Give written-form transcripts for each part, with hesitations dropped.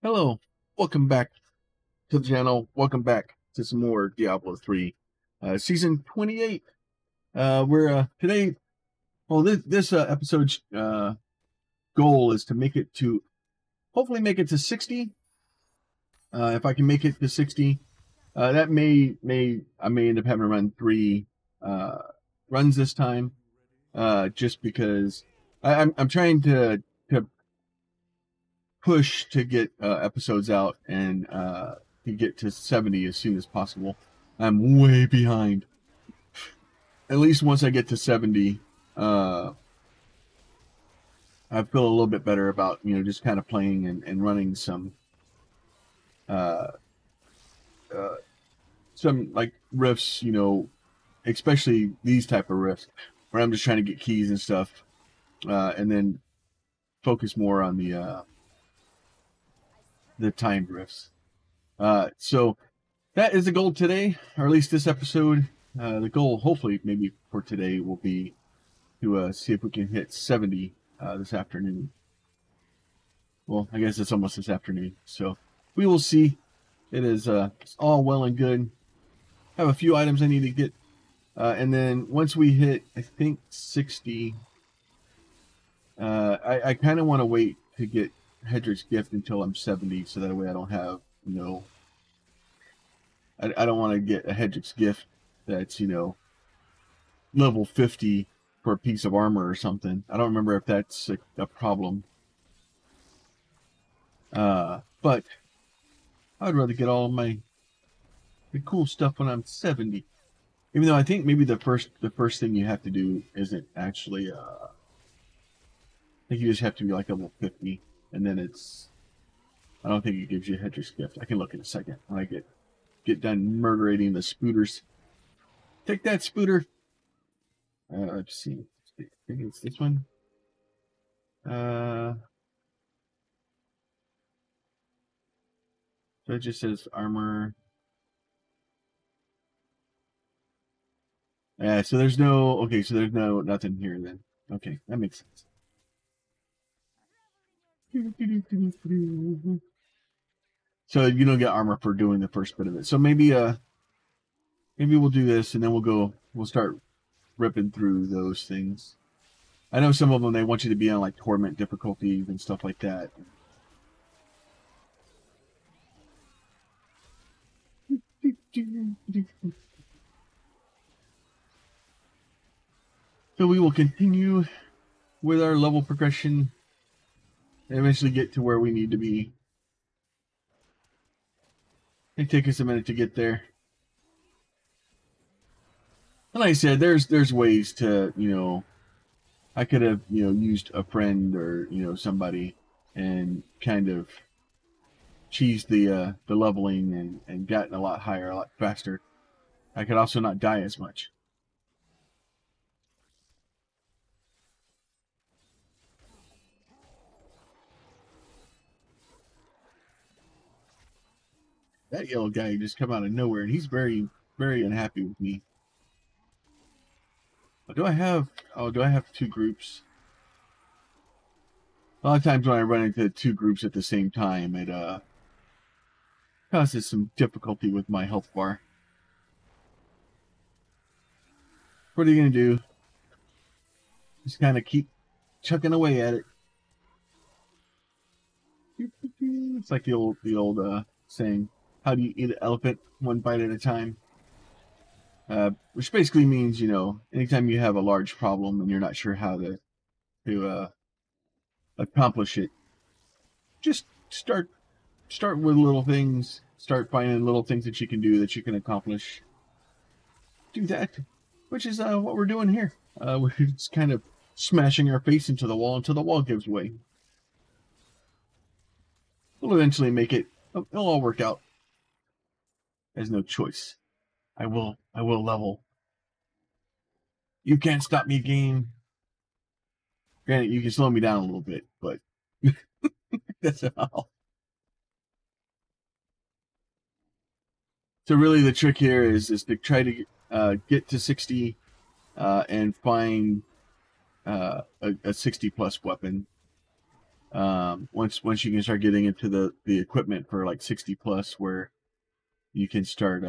Hello, welcome back to the channel. Welcome back to some more Diablo 3, season 28. We're today. Well, this episode's goal is to make it to, hopefully, make it to 60. If I can make it to 60, that I may end up having to run 3 runs this time, just because I'm trying to push to get episodes out and to get to 70 as soon as possible. I'm way behind. At least once I get to 70, I feel a little bit better about, just kind of playing and running some like riffs, especially these type of riffs where I'm just trying to get keys and stuff, and then focus more on the timed riffs. So that is the goal today, or at least this episode. The goal, hopefully, maybe for today, will be to see if we can hit 70 this afternoon. Well, I guess it's almost this afternoon, so we will see. It is it's all well and good. I have a few items I need to get, and then once we hit, I think 60, I kind of want to wait to get Hedrick's gift until I'm 70, so that way I don't have, I don't want to get a Hedrick's gift that's, level 50 for a piece of armor or something. I don't remember if that's a problem. But I'd rather get all of the cool stuff when I'm 70. Even though I think maybe the first thing you have to do isn't actually, I think you just have to be like level 50. And then I don't think it gives you a Hedrick's gift. I can look in a second when I get done murderating the spooters. Take that, spooter. Let's see. I think it's this one. So it just says armor. Yeah, so there's nothing here then. Okay, that makes sense. So you don't get armor for doing the first bit of it. So maybe we'll do this and then we'll start ripping through those things. I know some of them, they want you to be on like torment difficulties and stuff like that. So we will continue with our level progression and eventually get to where we need to be. It take us a minute to get there. And like I said, there's ways to, I could have, used a friend or, somebody and kind of cheesed the leveling and gotten a lot higher, a lot faster. I could also not die as much. That yellow guy just come out of nowhere, and he's very, very unhappy with me. Do I have 2 groups? A lot of times when I run into 2 groups at the same time, it causes some difficulty with my health bar. What are you gonna do? Just kind of keep chucking away at it. It's like the old saying, "How do you eat an elephant? One bite at a time." Which basically means, anytime you have a large problem and you're not sure how to accomplish it, just start with little things. Start finding little things that you can do that you can accomplish. Do that, which is what we're doing here. We're just kind of smashing our face into the wall until the wall gives way. We'll eventually make it. It'll all work out. There's no choice. I will level. You can't stop me, game. Granted, you can slow me down a little bit, but that's all. So really the trick here is to try to get to 60 and find a 60 plus weapon. Once you can start getting into the equipment for like 60 plus, where you can start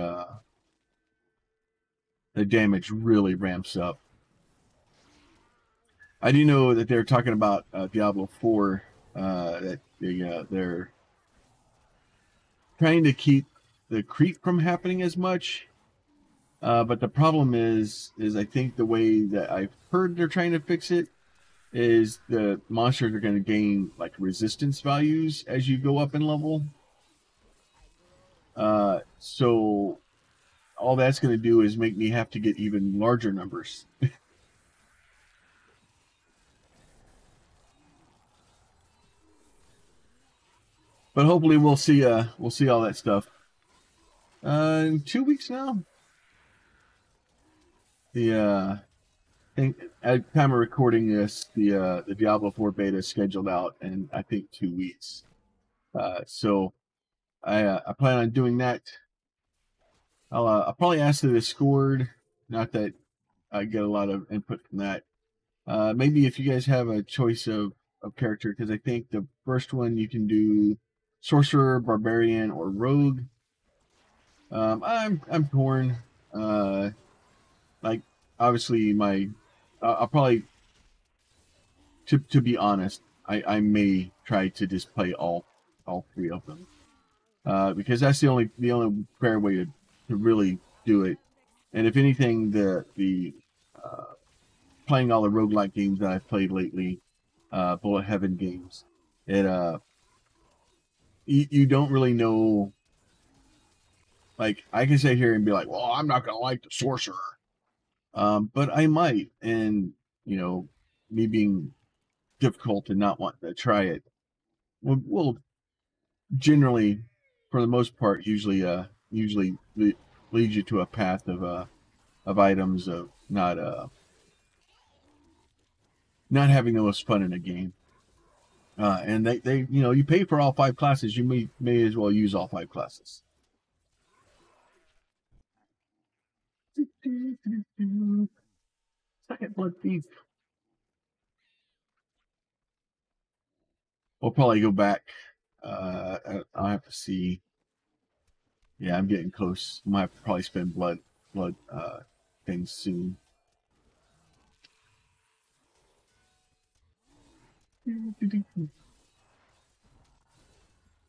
the damage really ramps up. I do know that they're talking about Diablo 4, that they're trying to keep the creep from happening as much. But the problem is I think the way that I've heard they're trying to fix it is the monsters are going to gain like resistance values as you go up in level. So all that's going to do is make me have to get even larger numbers. But hopefully we'll see all that stuff in 2 weeks now. The at time of recording this, the Diablo 4 beta is scheduled out in I think 2 weeks. So I plan on doing that. I'll probably ask the Discord. Not that I get a lot of input from that. Maybe if you guys have a choice of character, because I think the first one you can do Sorcerer, Barbarian, or Rogue. I'm torn. Like obviously I'll probably, to be honest, I may try to just play all three of them, because that's the only fair way to really do it. And if anything, the playing all the roguelike games that I've played lately, Bullet Heaven games, you don't really know. Like, I can sit here and be like, well, I'm not going to like the Sorcerer. But I might. And, me being difficult and not wanting to try it will generally, for the most part, usually lead you to a path of items of not having the most fun in a game. And they you pay for all 5 classes, you may as well use all 5 classes. Second Blood Thief. We'll probably go back. I'll have to see. Yeah, I'm getting close. I might have to probably spend blood things soon.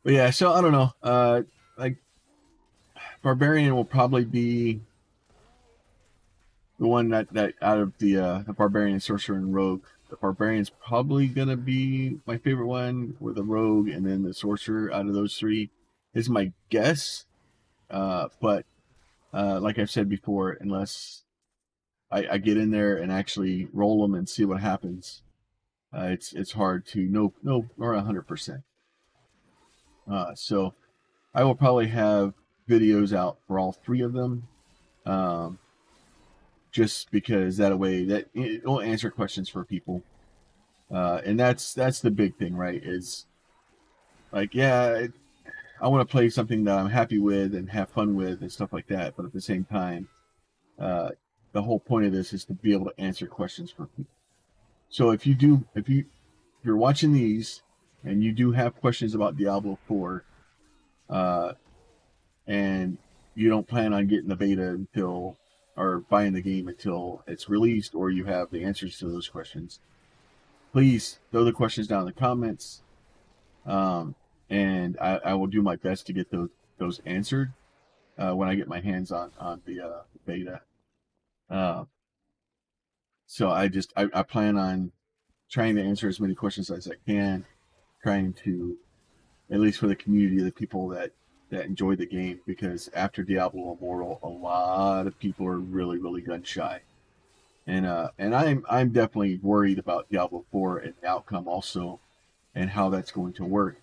But yeah, so I don't know. Like Barbarian will probably be the one that out of the Barbarian, Sorcerer, and Rogue. The Barbarian's probably gonna be my favorite one, with the Rogue, and then the Sorcerer out of those 3 is my guess. But like I've said before, unless I get in there and actually roll them and see what happens, it's hard to know or 100%. So I will probably have videos out for all 3 of them, just because that way that it will answer questions for people, and that's the big thing, right? Is like, yeah, I want to play something that I'm happy with and have fun with and stuff like that, but at the same time, the whole point of this is to be able to answer questions for people. So if you're watching these and you do have questions about Diablo 4, and you don't plan on getting the beta until, or buying the game until it's released, or you have the answers to those questions, please throw the questions down in the comments, and I will do my best to get those answered when I get my hands on the beta. So I plan on trying to answer as many questions as I can, trying to, at least for the community of the people that enjoy the game, because after Diablo Immortal, a lot of people are really, really gun shy, and I'm definitely worried about Diablo 4 and the outcome also, and how that's going to work,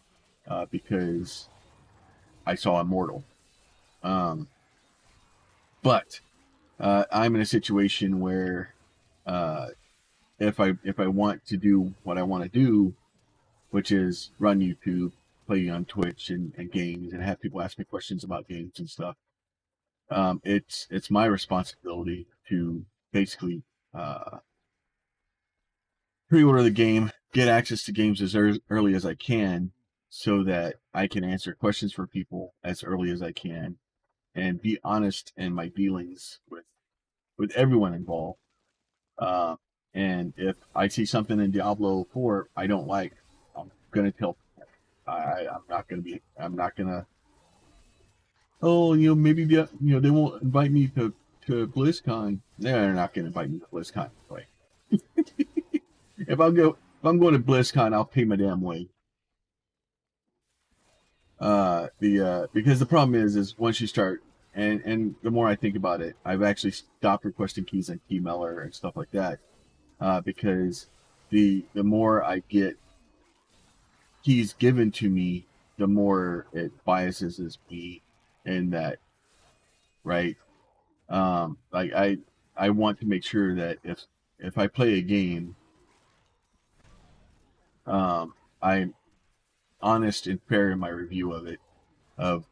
because I saw Immortal, but I'm in a situation where if I want to do what I want to do, which is run YouTube, play on Twitch and games, and have people ask me questions about games and stuff, it's my responsibility to basically pre-order the game, get access to games as early as I can, so that I can answer questions for people as early as I can, and be honest in my dealings with everyone involved. Uh, and if I see something in Diablo 4 I don't like, I'm gonna tell. I'm not gonna be. I'm not gonna. Oh, maybe they won't invite me to BlizzCon. They're not gonna invite me to BlizzCon anyway. If I'm going to BlizzCon, I'll pay my damn way. Because the problem is once you start, and the more I think about it, I've actually stopped requesting keys on Keymailer and stuff like that, because the more I get keys given to me, the more it biases me in that, right? Like I want to make sure that if I play a game, I'm honest and fair in my review of it, of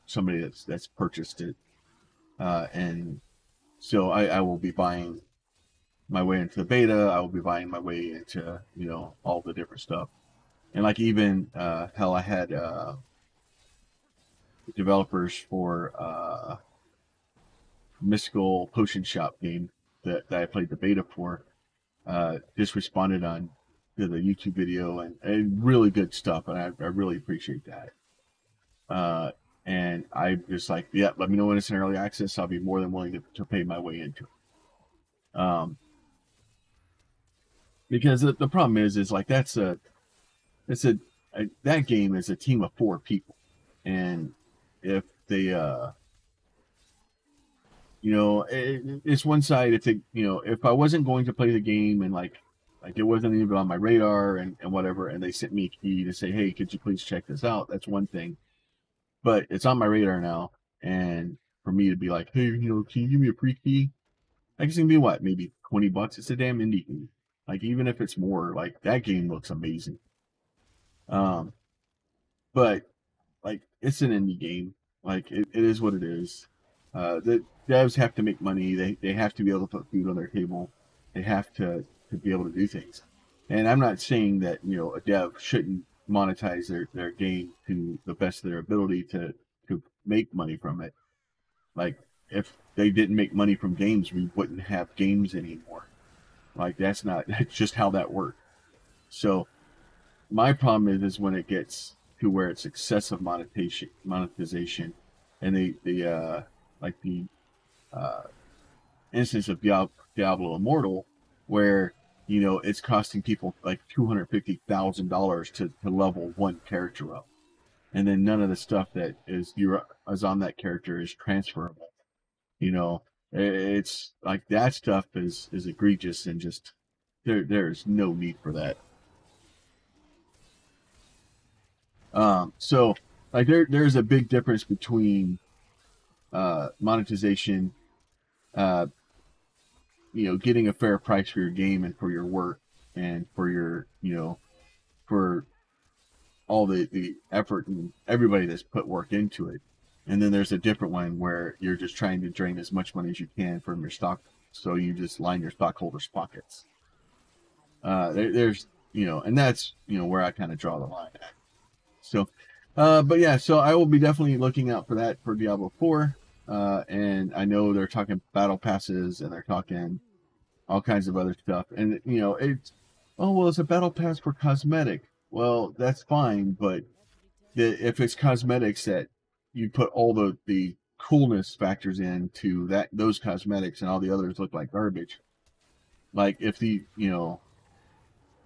somebody that's purchased it, and so I will be buying my way into the beta. I will be buying my way into all the different stuff, and like even hell, I had developers for Mystical Potion Shop game that I played the beta for, just responded on to the YouTube video, and really good stuff, and I really appreciate that. And I'm just like, yeah, let me know when it's in early access. I'll be more than willing to pay my way into it. Because the problem is like that game is a team of 4 people, and if they it's one side. If I wasn't going to play the game, and like it wasn't even on my radar and whatever, and they sent me a key to say, hey, could you please check this out? That's one thing. But it's on my radar now, and for me to be like, hey, can you give me a free key? I guess it can be what, maybe $20. It's a damn indie game. Like, even if it's more, like, that game looks amazing. But like, it's an indie game. Like, it is what it is. The devs have to make money. They have to be able to put food on their table. They have to be able to do things. And I'm not saying that a dev shouldn't monetize their game to the best of their ability to make money from it. Like, if they didn't make money from games, we wouldn't have games anymore. Like, that's just how that works. So my problem is when it gets to where it's excessive monetization, and the instance of Diablo Immortal, where it's costing people like $250,000 to level one character up, and then none of the stuff that is on that character is transferable. It's like that stuff is egregious, and just there's no need for that. So like there's a big difference between monetization, getting a fair price for your game and for your work, and for your for all the effort and everybody that's put work into it. And then there's a different one where you're just trying to drain as much money as you can from your stock, so you just line your stockholders' pockets. There's and that's where I kind of draw the line at. So, but yeah, so I will be definitely looking out for that for Diablo 4. And I know they're talking battle passes, and they're talking all kinds of other stuff. And it's, oh well, it's a battle pass for cosmetic. Well, that's fine, but if it's cosmetics that you put all the coolness factors into those cosmetics, and all the others look like garbage. Like, if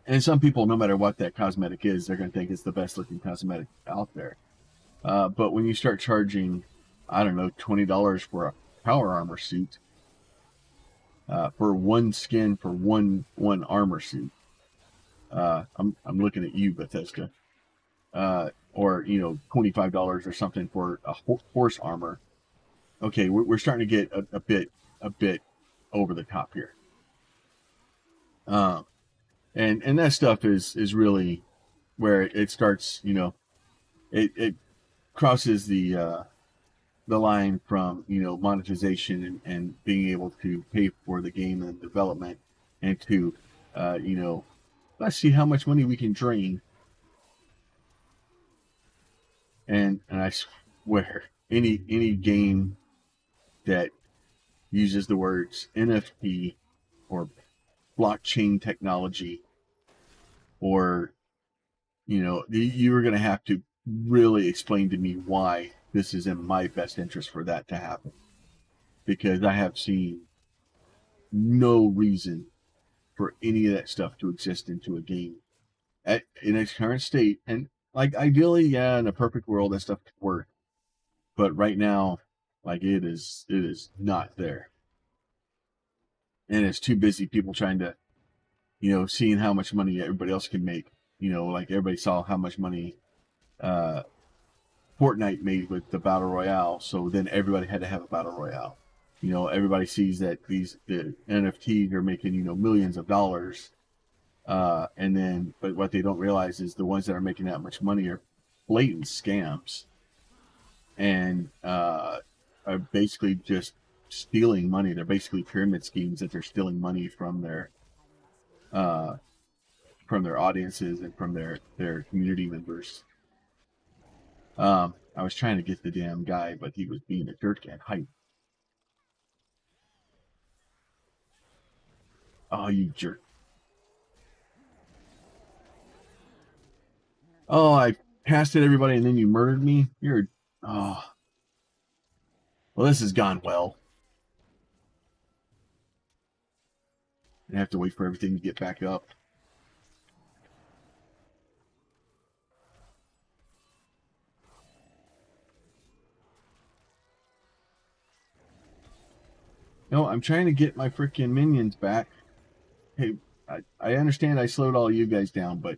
and some people, no matter what that cosmetic is, they're going to think it's the best looking cosmetic out there. But when you start charging, I don't know, $20 for a power armor suit, for one skin for one armor suit, I'm looking at you, Bethesda. Or $25 or something for a horse armor. Okay, we're starting to get a bit over the top here. And that stuff is really where it starts. It crosses the line from monetization and being able to pay for the game and development, and to You know, let's see how much money we can drain. And I swear, any game that uses the words NFT or blockchain technology, or, you know, you were going to have to really explain to me why this is in my best interest for that to happen, because I have seen no reason for any of that stuff to exist into a game in its current state. And like, ideally, yeah, in a perfect world, that stuff could work, but right now, like, it is not there, and it's too busy people trying to, you know, seeing how much money everybody else can make. You know, like, everybody saw how much money Fortnite made with the Battle Royale, so then everybody had to have a Battle Royale. You know, everybody sees that the NFTs are making, you know, millions of dollars. And then, but what they don't realize is the ones that are making that much money are blatant scams, and are basically just stealing money. They're basically pyramid schemes that they're stealing money from their audiences and from their community members. I was trying to get the damn guy, but he was being a dirt can hype. Oh, you jerk. Oh, I passed it, everybody, and then you murdered me? You're... Oh. Well, this has gone well. I have to wait for everything to get back up. No, I'm trying to get my freaking minions back. Hey, I understand I slowed all you guys down, but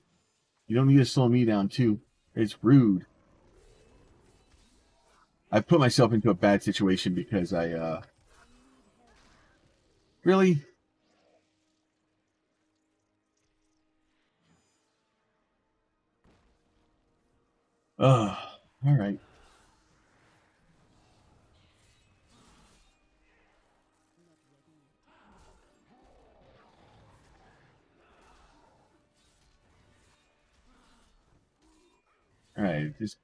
you don't need to slow me down too. It's rude. I put myself into a bad situation because I really... All right. All right, just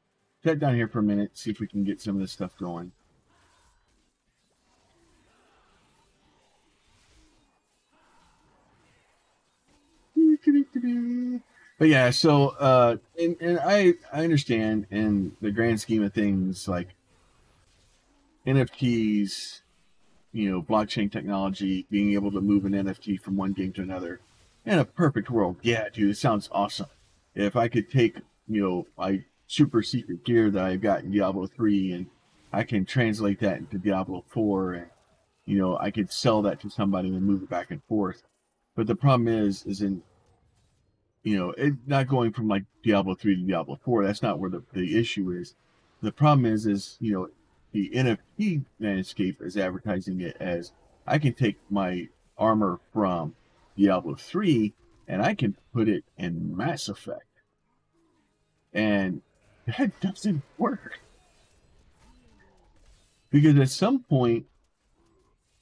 sit down here for a minute, see if we can get some of this stuff going. But yeah, so and I understand in the grand scheme of things, like NFTs, you know, blockchain technology, being able to move an NFT from one game to another. In a perfect world, yeah, dude, it sounds awesome. If I could take, you know, my super secret gear that I've got in Diablo 3 and I can translate that into Diablo 4, and, you know, I could sell that to somebody and move it back and forth. But the problem is in, you know, it not going from like Diablo 3 to Diablo 4. That's not where the issue is. The problem is, you know, the NFT landscape is advertising it as, I can take my armor from Diablo 3 and I can put it in Mass Effect. And that doesn't work. Because at some point,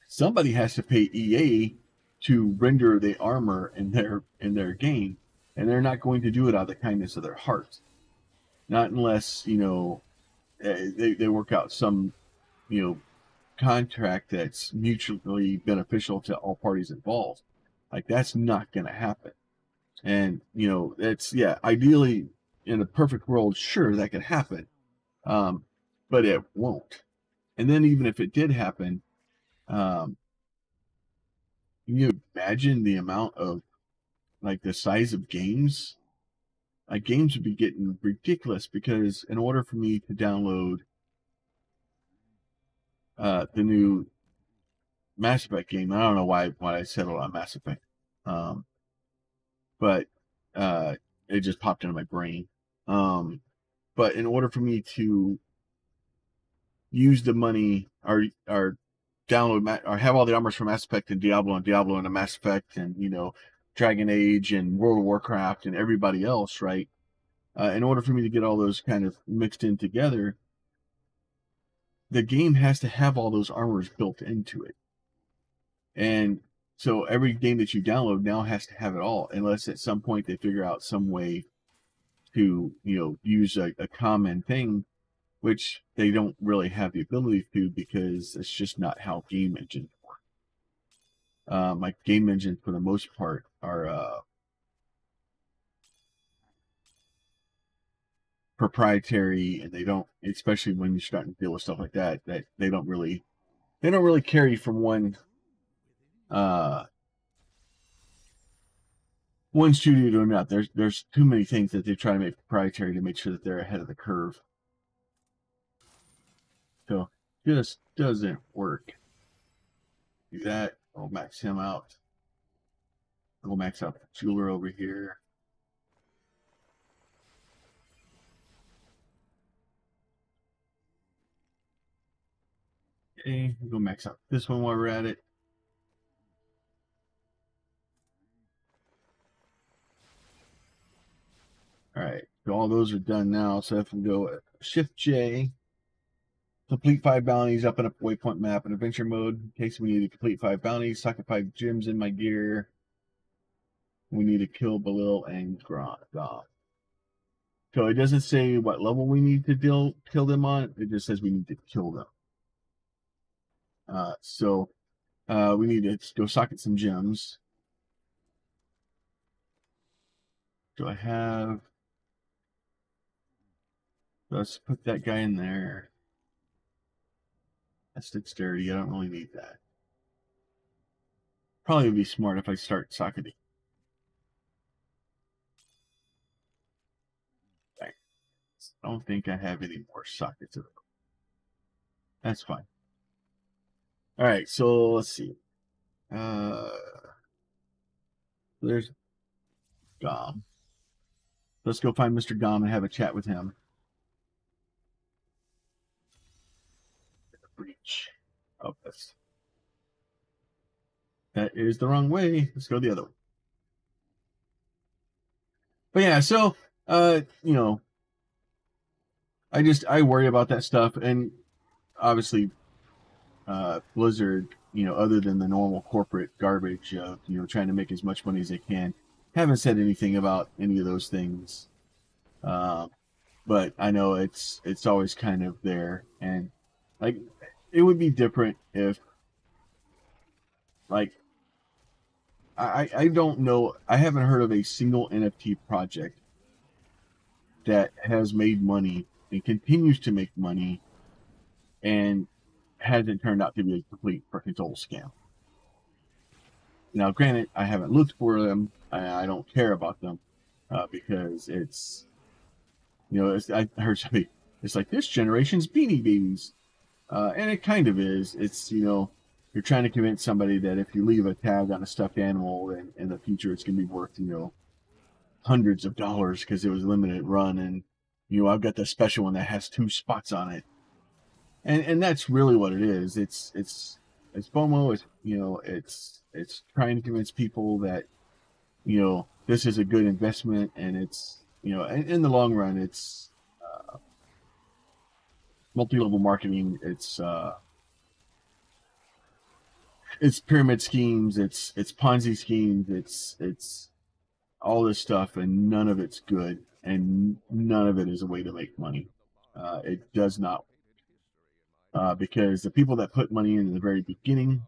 somebody has to pay EA to render the armor in their game. And they're not going to do it out of the kindness of their heart. Not unless, you know, they work out some, you know, contract that's mutually beneficial to all parties involved. Like, that's not going to happen. And, you know, it's, yeah, ideally, in a perfect world, sure, that could happen. But it won't. And then even if it did happen, can you imagine the amount of, like, the size of games? Like, games would be getting ridiculous, because in order for me to download the new Mass Effect game, I don't know why I settled on Mass Effect, but it just popped into my brain. But in order for me to use the money, or download or have all the armors from Mass Effect and Diablo into Mass Effect, and, you know, Dragon Age and World of Warcraft and everybody else, right? In order for me to get all those kind of mixed in together, the game has to have all those armors built into it. And So every game that you download now has to have it all, unless at some point they figure out some way to, you know, use a common thing, which they don't really have the ability to, because it's just not how game engines work. Like game engines, for the most part, are proprietary, and they don't, especially when you're starting to deal with stuff like that, that they don't really carry from one studio to another. There's too many things that they try to make proprietary to make sure that they're ahead of the curve. So just doesn't work. Do that. I'll max him out. We'll max out the jeweler over here. Okay, we'll go max out this one while we're at it. All right, so all those are done now. So if we go Shift J, complete 5 bounties, up and up waypoint map in adventure mode. In case we need to complete 5 bounties, socket 5 gems in my gear. We need to kill Belil and Grom. So it doesn't say what level we need to kill them on. It just says we need to kill them. So we need to go socket some gems. Do I have... Let's put that guy in there. That's dexterity. I don't really need that. Probably would be smart if I start socketing. I don't think I have any more sockets of it. That's fine. All right, so let's see. There's Gom. Let's go find Mr. Gom and have a chat with him. Breach. Oh, that is the wrong way. Let's go the other way. But yeah, so you know, I worry about that stuff, and obviously Blizzard, you know, other than the normal corporate garbage of, you know, trying to make as much money as they can, haven't said anything about any of those things. But I know it's always kind of there, and like it would be different if, like, I don't know, I haven't heard of a single NFT project that has made money and continues to make money and hasn't turned out to be a complete freaking total scam. Now, granted, I haven't looked for them. I don't care about them because it's, you know, I heard somebody, it's like this generation's Beanie Babies. And it kind of is. It's, you know, you're trying to convince somebody that if you leave a tag on a stuffed animal, and in the future it's going to be worth, you know, hundreds of dollars because it was a limited run, and, you know, I've got the special one that has 2 spots on it. And that's really what it is. It's FOMO. It's, you know, it's trying to convince people that, you know, this is a good investment, and it's, you know, in the long run, it's multi-level marketing. It's pyramid schemes. It's Ponzi schemes. It's all this stuff, and none of it's good, and none of it is a way to make money. It does not, because the people that put money in the very beginning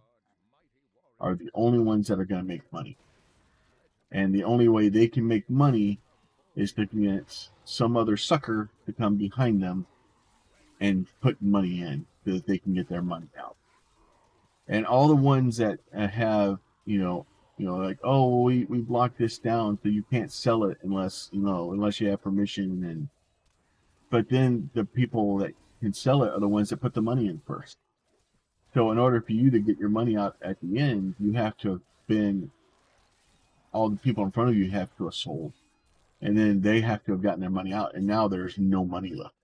are the only ones that are going to make money, and the only way they can make money is to get some other sucker to come behind them and put money in so that they can get their money out. And all the ones that have, you know, like, oh, we blocked this down so you can't sell it unless, you know, unless you have permission. And but then the people that can sell it are the ones that put the money in first. So in order for you to get your money out at the end, you have to have been, all the people in front of you have to have sold, and then they have to have gotten their money out, and now there's no money left.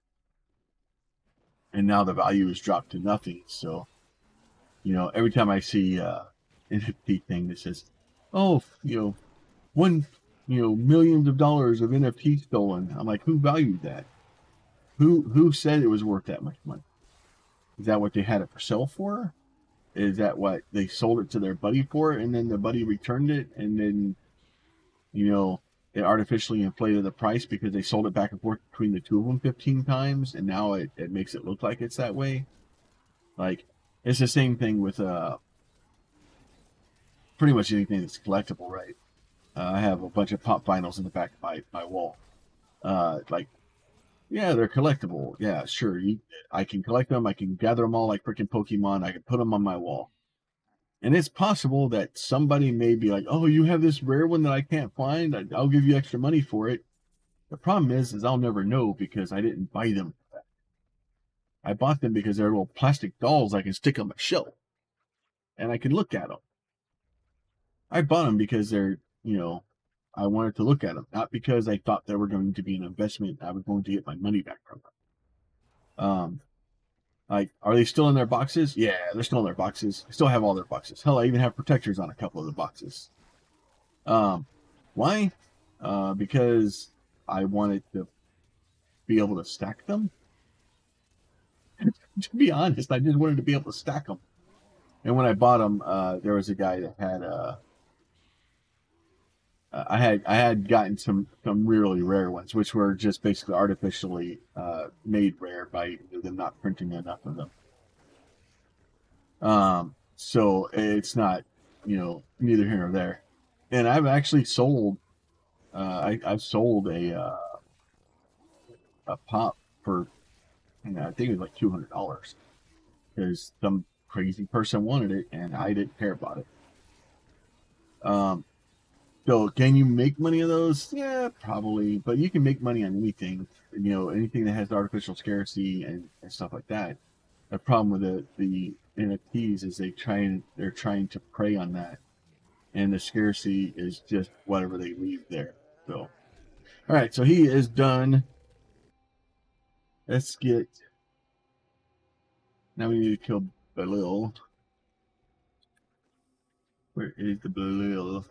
And now the value is dropped to nothing. So, you know, every time I see an NFT thing that says, oh, you know, millions of dollars of NFT stolen, I'm like, who valued that? Who said it was worth that much money? Is that what they had it for sale for? Is that what they sold it to their buddy for, and then the buddy returned it, and then, you know, it artificially inflated the price because they sold it back and forth between the two of them 15 times, and now it makes it look like it's that way. Like, it's the same thing with pretty much anything that's collectible, right? I have a bunch of pop vinyls in the back of my wall. Like, yeah, they're collectible. Yeah, sure. I can collect them. I can gather them all like freaking Pokemon. I can put them on my wall. And it's possible that somebody may be like, "Oh, you have this rare one that I can't find. I'll give you extra money for it." The problem is I'll never know because I didn't buy them. I bought them because they're little plastic dolls I can stick on my shelf, and I can look at them. I bought them because they're, you know, I wanted to look at them, not because I thought they were going to be an investment. I was going to get my money back from them. Like, are they still in their boxes? Yeah, they're still in their boxes. I still have all their boxes. Hell, I even have protectors on a couple of the boxes. Why? Because I wanted to be able to stack them. To be honest, I just wanted to be able to stack them. And when I bought them, there was a guy that had I had gotten some really rare ones, which were just basically artificially made rare by them not printing enough of them. So it's not, you know, neither here nor there. And I've actually sold I've sold a pop for, you know, I think it was like $200 because some crazy person wanted it and I didn't care about it. So can you make money on those? Yeah, probably, but you can make money on anything, you know, anything that has artificial scarcity and stuff like that. The problem with the NFTs is they're trying to prey on that, and the scarcity is just whatever they leave there. So, all right, so he is done. Let's get. Now we need to kill Belil. Where is the Belil?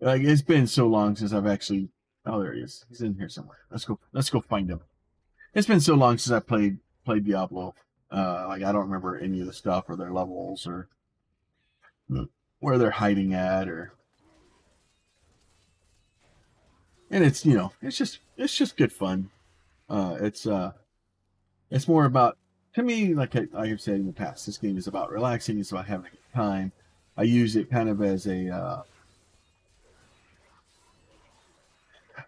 Like, it's been so long since I've actually. Oh, there he is. He's in here somewhere. Let's go find him. It's been so long since I played Diablo. Like, I don't remember any of the stuff or their levels or where they're hiding at, or. And it's, you know, it's just good fun. It's more about, to me, like I've said in the past, this game is about relaxing. It's about having a good time. I use it kind of as a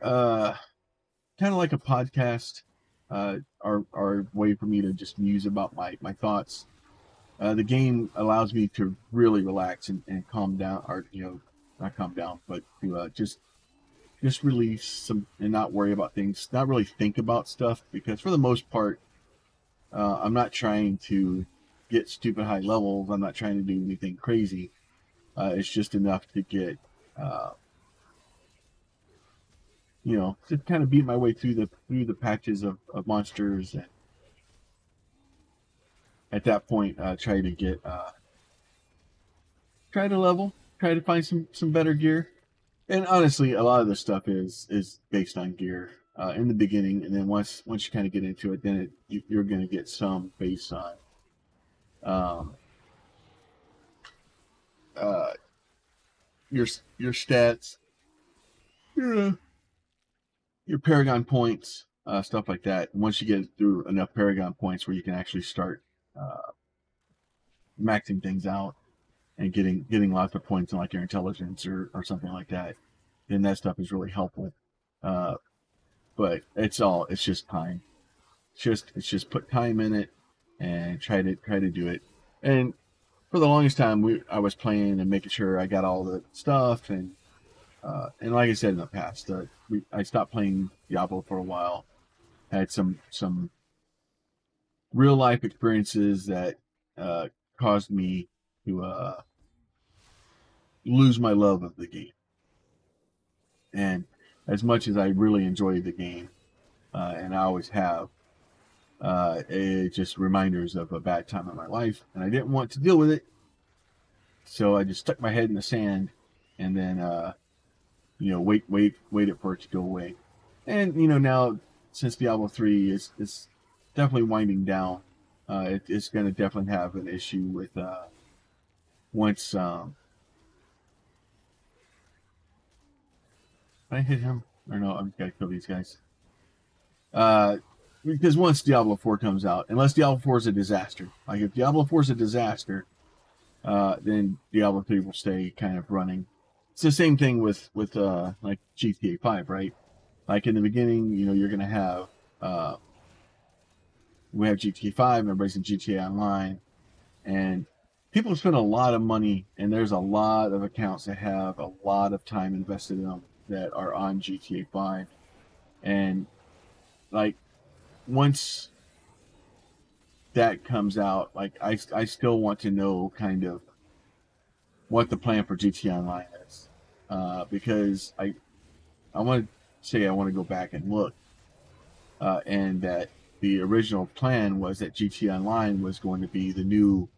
kind of like a podcast, or way for me to just muse about my thoughts. The game allows me to really relax and calm down, or, you know, not calm down, but to just release some and not worry about things, not really think about stuff, because for the most part, I'm not trying to get stupid high levels. I'm not trying to do anything crazy. It's just enough to get, you know, to kind of beat my way through the patches of monsters, and at that point, try to get, try to level, try to find some better gear. And honestly, a lot of this stuff is based on gear in the beginning, and then once you kind of get into it, then you're going to get some based on your stats, your Paragon points, stuff like that. And once you get through enough Paragon points where you can actually start maxing things out and getting lots of points in like your intelligence or something like that, then that stuff is really helpful. But it's just time. It's just put time in it and try to do it. And for the longest time, I was playing and making sure I got all the stuff, and like I said in the past, I stopped playing Diablo for a while. I had some real life experiences that caused me to lose my love of the game. And as much as I really enjoy the game, and I always have, it's just reminders of a bad time in my life, and I didn't want to deal with it. So I just stuck my head in the sand, and then, you know, wait it for it to go away. And, you know, now, since Diablo 3 is definitely winding down, It's going to definitely have an issue with once. I hit him or no? I've got to kill these guys. Because once Diablo 4 comes out, unless Diablo 4 is a disaster, like if Diablo 4 is a disaster, then Diablo 3 will stay kind of running. It's the same thing with like GTA 5, right? Like in the beginning, you know, you're gonna have we have GTA 5, everybody's in GTA Online, and people spend a lot of money, and there's a lot of accounts that have a lot of time invested in them that are on GTA 5, and like once that comes out, like I still want to know kind of what the plan for GTA Online is, because I want to say I want to go back and look, and that the original plan was that GTA Online was going to be the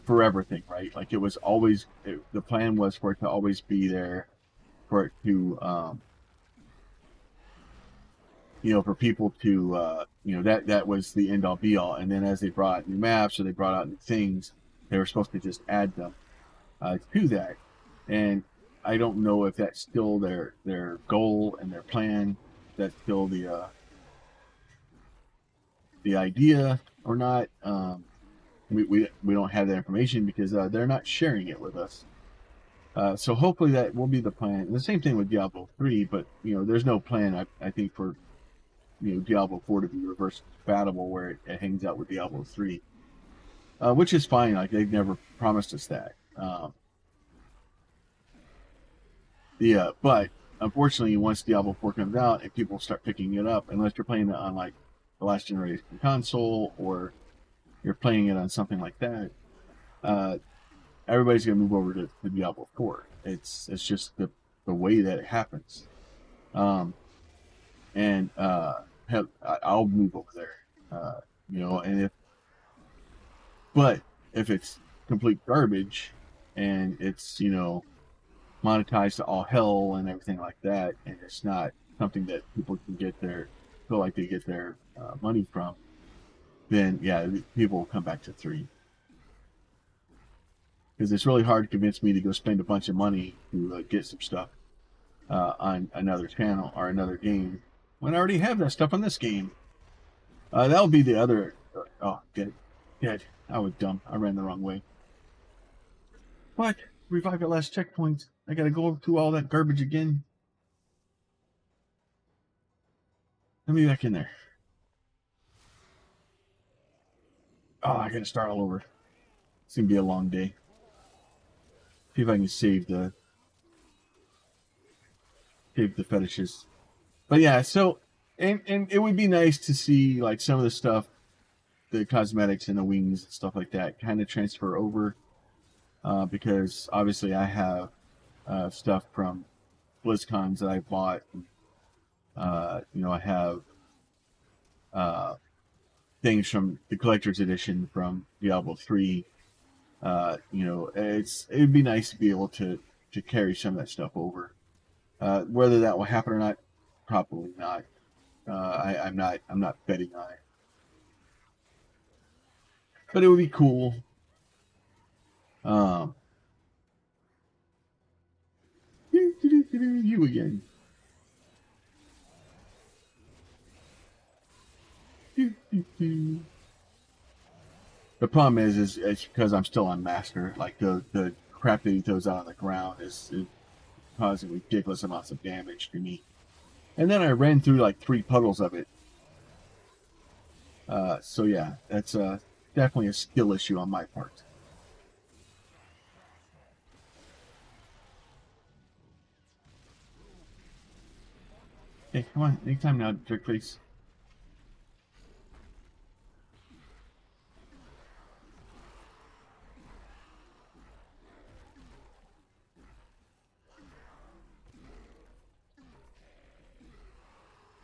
forever thing, right? Like it was always the plan was for it to always be there, for it to you know, for people to you know, that was the end all be all. And then as they brought out new maps or they brought out new things, they were supposed to just add them to that. And I don't know if that's still their goal and their plan. That's still the idea or not. We don't have that information because they're not sharing it with us. So hopefully that will be the plan. And the same thing with Diablo 3, but you know, there's no plan I think for, you know, Diablo 4 to be reverse compatible where it hangs out with Diablo 3, which is fine. Like they've never promised us that. Yeah, but unfortunately, once Diablo 4 comes out and people start picking it up, unless you're playing it on like the last generation console or you're playing it on something like that, everybody's gonna move over to Diablo 4. It's just the way that it happens. And I'll move over there. You know, and if it's complete garbage and it's, you know, monetized to all hell and everything like that, and it's not something that people can feel like they get their money from, then yeah, people will come back to 3. Because it's really hard to convince me to go spend a bunch of money to get some stuff on another channel or another game when I already have that stuff on this game. That'll be the other. Oh, dead. I was dumb. I ran the wrong way. What? Revive at last checkpoint. I gotta go through all that garbage again. Let me back in there. Oh, I gotta start all over. It's gonna be a long day. See if I can save the fetishes. But yeah, so and it would be nice to see like some of the stuff, the cosmetics and the wings and stuff like that, kind of transfer over. Because obviously I have stuff from BlizzCons that I bought. You know, I have things from the collector's edition from Diablo 3. You know, it'd be nice to be able to carry some of that stuff over. Whether that will happen or not, probably not. I'm not betting on it. But it would be cool. You again. The problem is because I'm still on master. Like the crap that he throws out on the ground is causing ridiculous amounts of damage to me. And then I ran through like 3 puddles of it. So yeah, that's definitely a skill issue on my part. Hey, come on, anytime now, jerkface.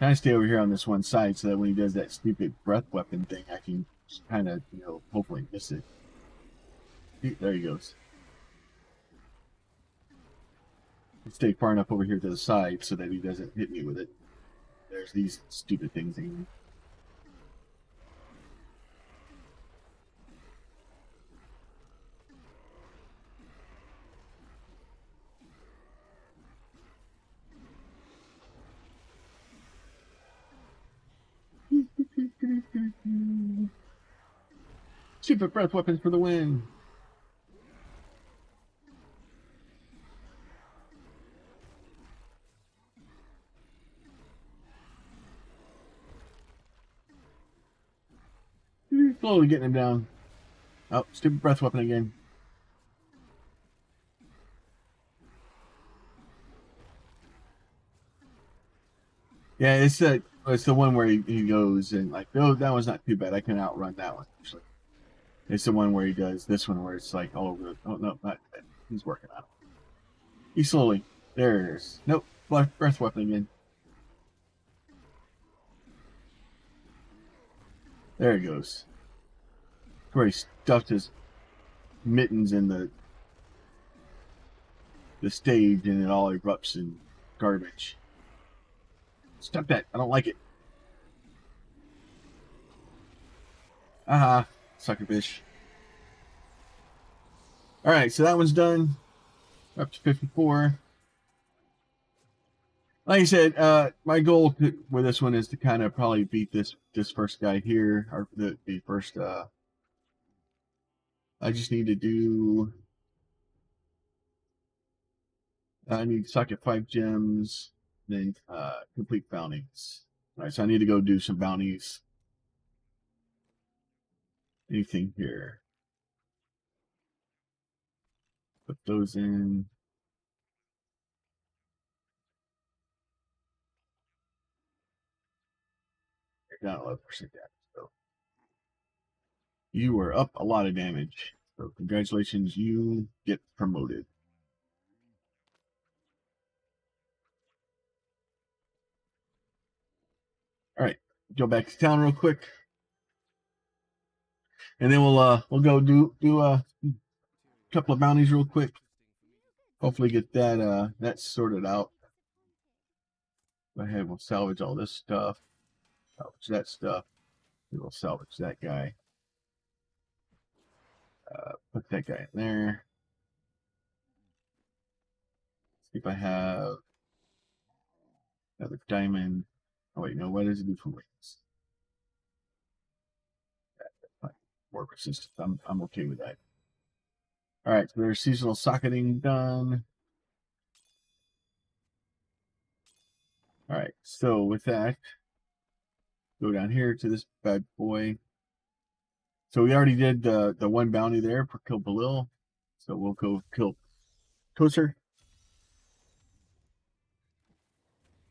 Kind of stay over here on this one side so that when he does that stupid breath weapon thing, I can kind of, you know, hopefully miss it. There he goes. Stay far enough over here to the side so that he doesn't hit me with it. There's these stupid things. Stupid breath weapons for the win. Slowly getting him down. Oh, stupid breath weapon again. Yeah, it's the one where he goes and like, oh, that one's not too bad. I can outrun that one actually. It's the one where he does this one where it's like all over the, oh no, not bad. He's working on it. He slowly. There it is. Nope. Breath weapon again. There he goes. Where he stuffed his mittens in the stage and it all erupts in garbage. Stop that. I don't like it. Aha. Sucker fish. Alright, so that one's done. Up to 54. Like I said, my goal with this one is to kind of probably beat this first guy here, or the first. I just need to do. I need to socket 5 gems, then complete bounties. All right, so I need to go do some bounties. Anything here? Put those in. Down 11% damage. So you were up a lot of damage. So congratulations, you get promoted. All right, go back to town real quick, and then we'll go do a couple of bounties real quick. Hopefully get that sorted out. Go ahead, we'll salvage all this stuff. Salvage that stuff. We'll salvage that guy. Put that guy in there. See if I have another diamond. Oh wait, no, what does it do for wings? More resistance. I'm okay with that. Alright, so there's seasonal socketing done. Alright, so with that, go down here to this bad boy. So we already did the one bounty there for Kill Belil. So we'll go kill Tozer.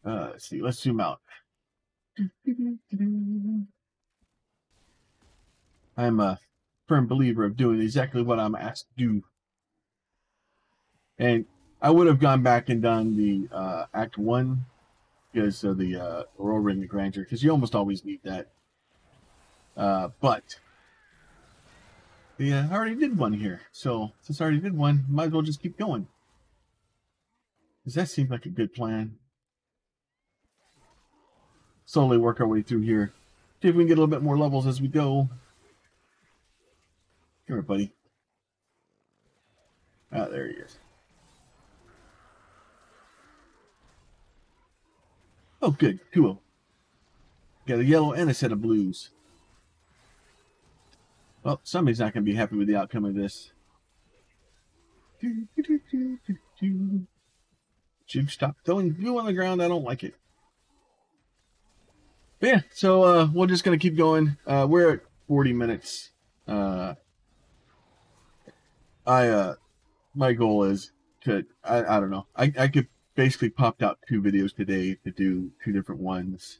Let's see, let's zoom out. I'm a firm believer of doing exactly what I'm asked to do. And I would have gone back and done the Act 1 because of the Royal Ring of Grandeur, because you almost always need that. But I already did one here. So since I already did one, might as well just keep going. Because that seems like a good plan. Slowly work our way through here. See if we can get a little bit more levels as we go. Come here, buddy. Ah, there he is. Oh, good. Cool. Got a yellow and a set of blues. Well, somebody's not going to be happy with the outcome of this. Juke, stop throwing glue on the ground. I don't like it. But yeah, so we're just going to keep going. We're at 40 minutes. My goal is to, I don't know. I could basically popped out 2 videos today to do 2 different ones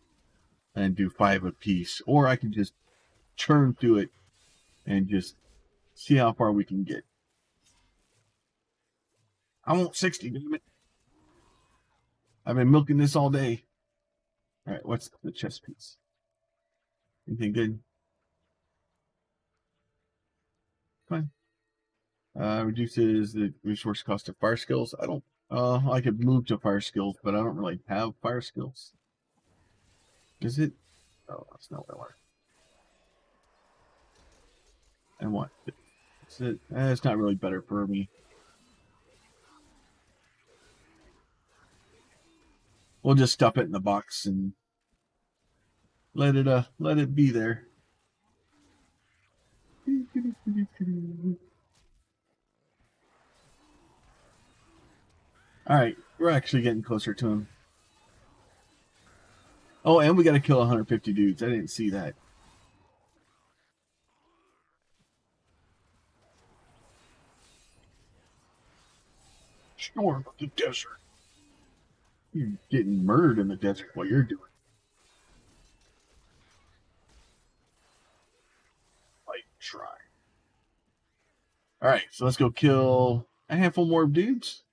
and do 5 apiece. Or I can just churn through it and just see how far we can get. I want 60, damn it. I've been milking this all day. All right, what's the chest piece? Anything good? Fine. Reduces the resource cost of fire skills. I don't. I could move to fire skills, but I don't really have fire skills. Is it? Oh, that's not what I want. I want. Is it? It's not really better for me. We'll just stuff it in the box and let it be there. Alright, we're actually getting closer to him. Oh, and we gotta kill 150 dudes. I didn't see that. Storm of the desert. You're getting murdered in the desert while you're doing. Like, try. Alright, so let's go kill a handful more dudes.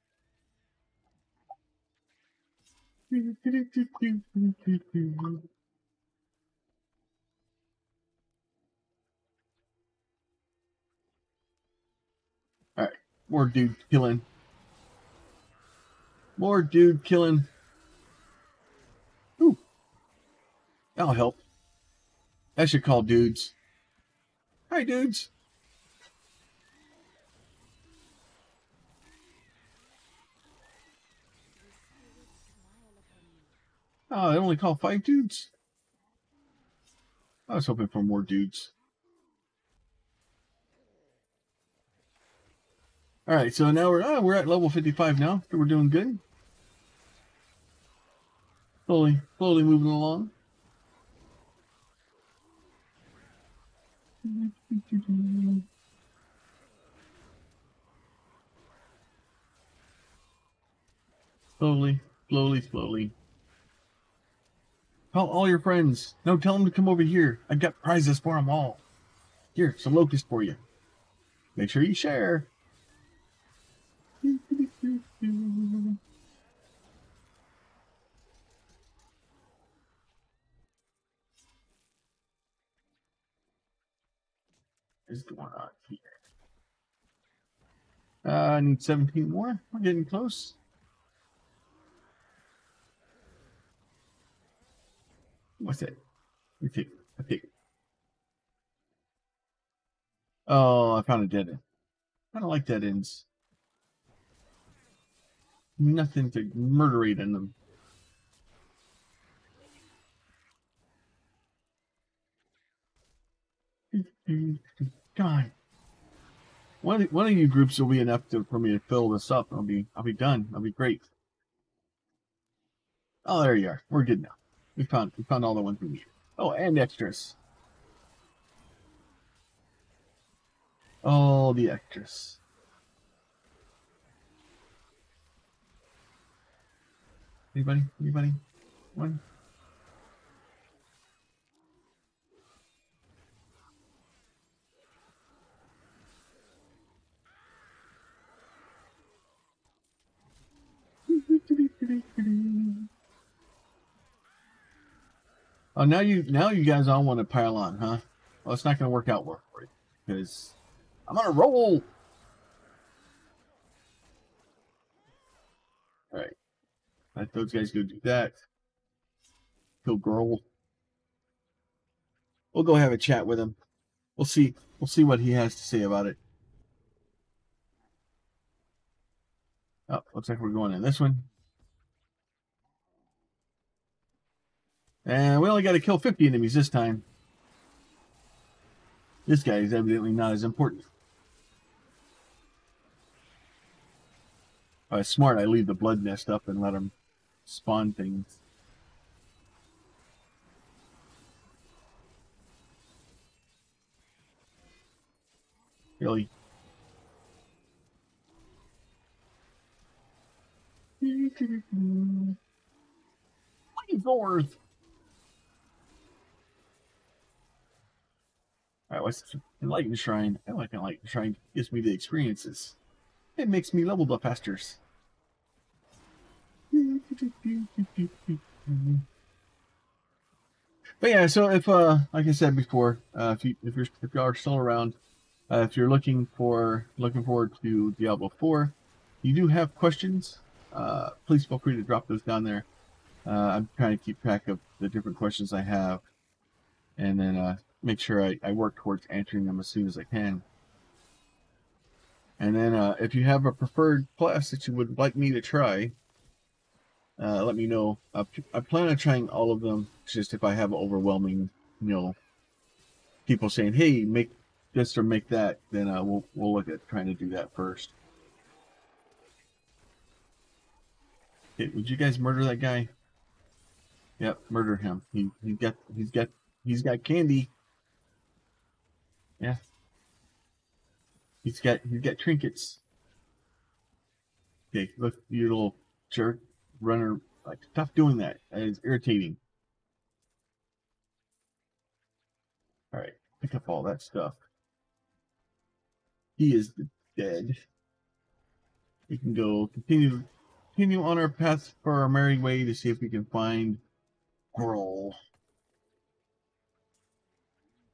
Alright, more dude killing. More dude killing. Ooh. That'll help. I should call dudes. Hi, dudes. Oh, I only call 5 dudes? I was hoping for more dudes. Alright, so now we're at level 55 now. So we're doing good. Slowly moving along. Slowly. Call all your friends. No, tell them to come over here. I've got prizes for them all. Here, some locusts for you. Make sure you share. I need 17 more. We're getting close. What's that? I take it. Oh, I found a dead end. I don't like dead ends. Nothing to murderate in them. God. One of you groups will be enough for me to fill this up. I'll be done. I'll be great. Oh, there you are. We're good now. We found all the ones we need. Oh, and extras. All the extras. Anybody? One? Oh, now you guys all want to pile on, huh? Well, it's not going to work out for you because I'm on a roll. All right, let those guys go do that. Kill girl. We'll go have a chat with him. We'll see what he has to say about it. Oh, looks like we're going in this one. And we only got to kill 50 enemies this time. This guy is evidently not as important. Oh, it's smart. I leave the blood nest up and let him spawn things. Really? North. Alright, what's this? Enlightened Shrine. I like Enlightened Shrine. It gives me the experiences. It makes me level the faster. But yeah, so if like I said before, if you are still around, if you're looking forward to Diablo 4, you do have questions, please feel free to drop those down there. I'm trying to keep track of the different questions I have, and then make sure I work towards answering them as soon as I can. And then if you have a preferred class that you would like me to try, let me know. I plan on trying all of them. Just if I have overwhelming, people saying, "Hey, make just to make that, then we'll look at trying to do that first. Okay, would you guys murder that guy? Yep, murder him. He's got candy. Yeah. He's got trinkets. Okay, look, you little jerk runner. Like, stop doing that. That is irritating. All right, pick up all that stuff. He is dead. We can go continue on our path for our merry way to see if we can find Grohl.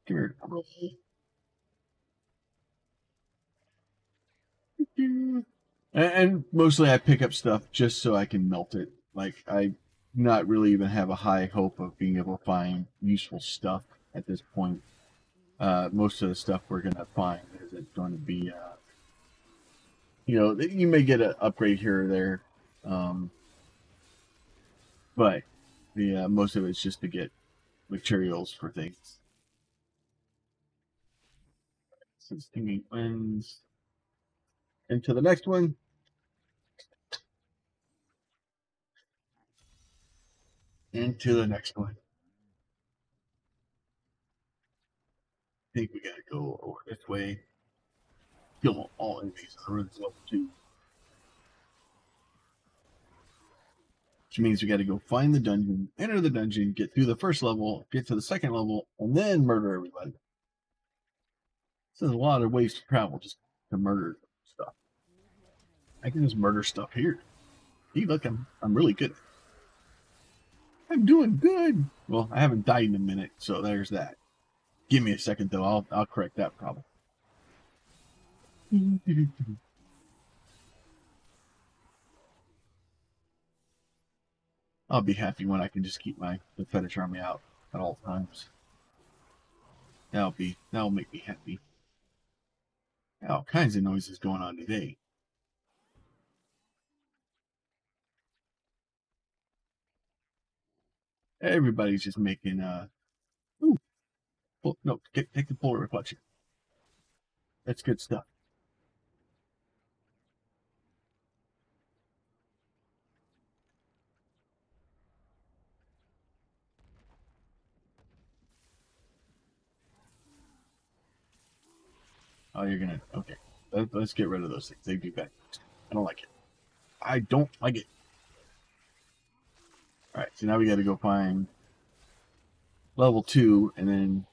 Come here, Grohl. And mostly I pick up stuff just so I can melt it. Like, I not really even have a high hope of being able to find useful stuff at this point. Most of the stuff we're going to find isn't going to be, you know, you may get an upgrade here or there. But the most of it's just to get materials for things. Since thinking wins. Into the next one. Into the next one. I think we gotta go over this way. Kill all enemies in the room level 2. Which means we gotta go find the dungeon, enter the dungeon, get through the first level, get to the second level, and then murder everybody. So there's a lot of ways to travel just to murder stuff. I can just murder stuff here. See, look, I'm really good. I'm doing good. Well, I haven't died in a minute, so there's that. Give me a second, though. I'll correct that problem. I'll be happy when I can just keep the fetish army out at all times. That'll make me happy. All kinds of noises going on today. Everybody's just making ooh, no, take the polar reflection. That's good stuff. Oh, you're gonna okay. Let's get rid of those things. They do bad. I don't like it. I don't like it. All right, so now we got to go find level 2, and then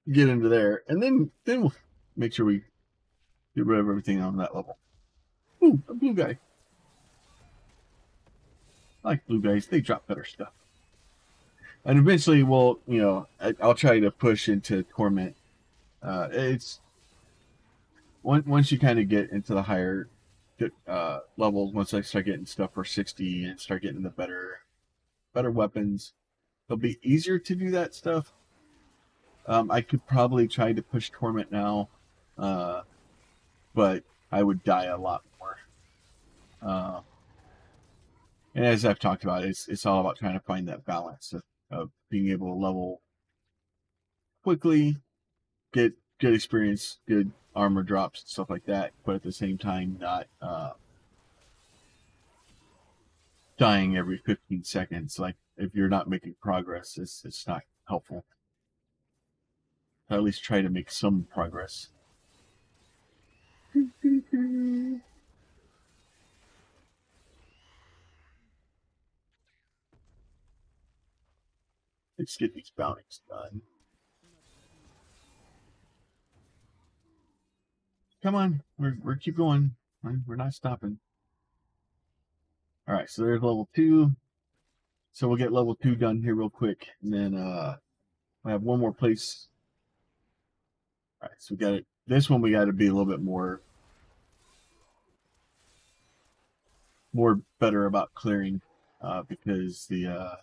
get into there, and then we'll make sure we get rid of everything on that level. Ooh, a blue guy. I like blue guys. They drop better stuff. And eventually, we'll, you know, I'll try to push into Torment. It's once you kind of get into the higher levels, once I start getting stuff for 60 and start getting the better weapons, it'll be easier to do that stuff. I could probably try to push Torment now, but I would die a lot more. And as I've talked about, it's all about trying to find that balance of being able to level quickly, get good experience, good armor drops, stuff like that, but at the same time not dying every 15 seconds. Like, if you're not making progress, it's not helpful. At least try to make some progress. Let's get these bounties done. Come on, we're keep going. We're not stopping. All right, so there's level 2. So we'll get level 2 done here real quick, and then we have one more place. All right, so we got it. This one we got to be a little bit more better about clearing, because the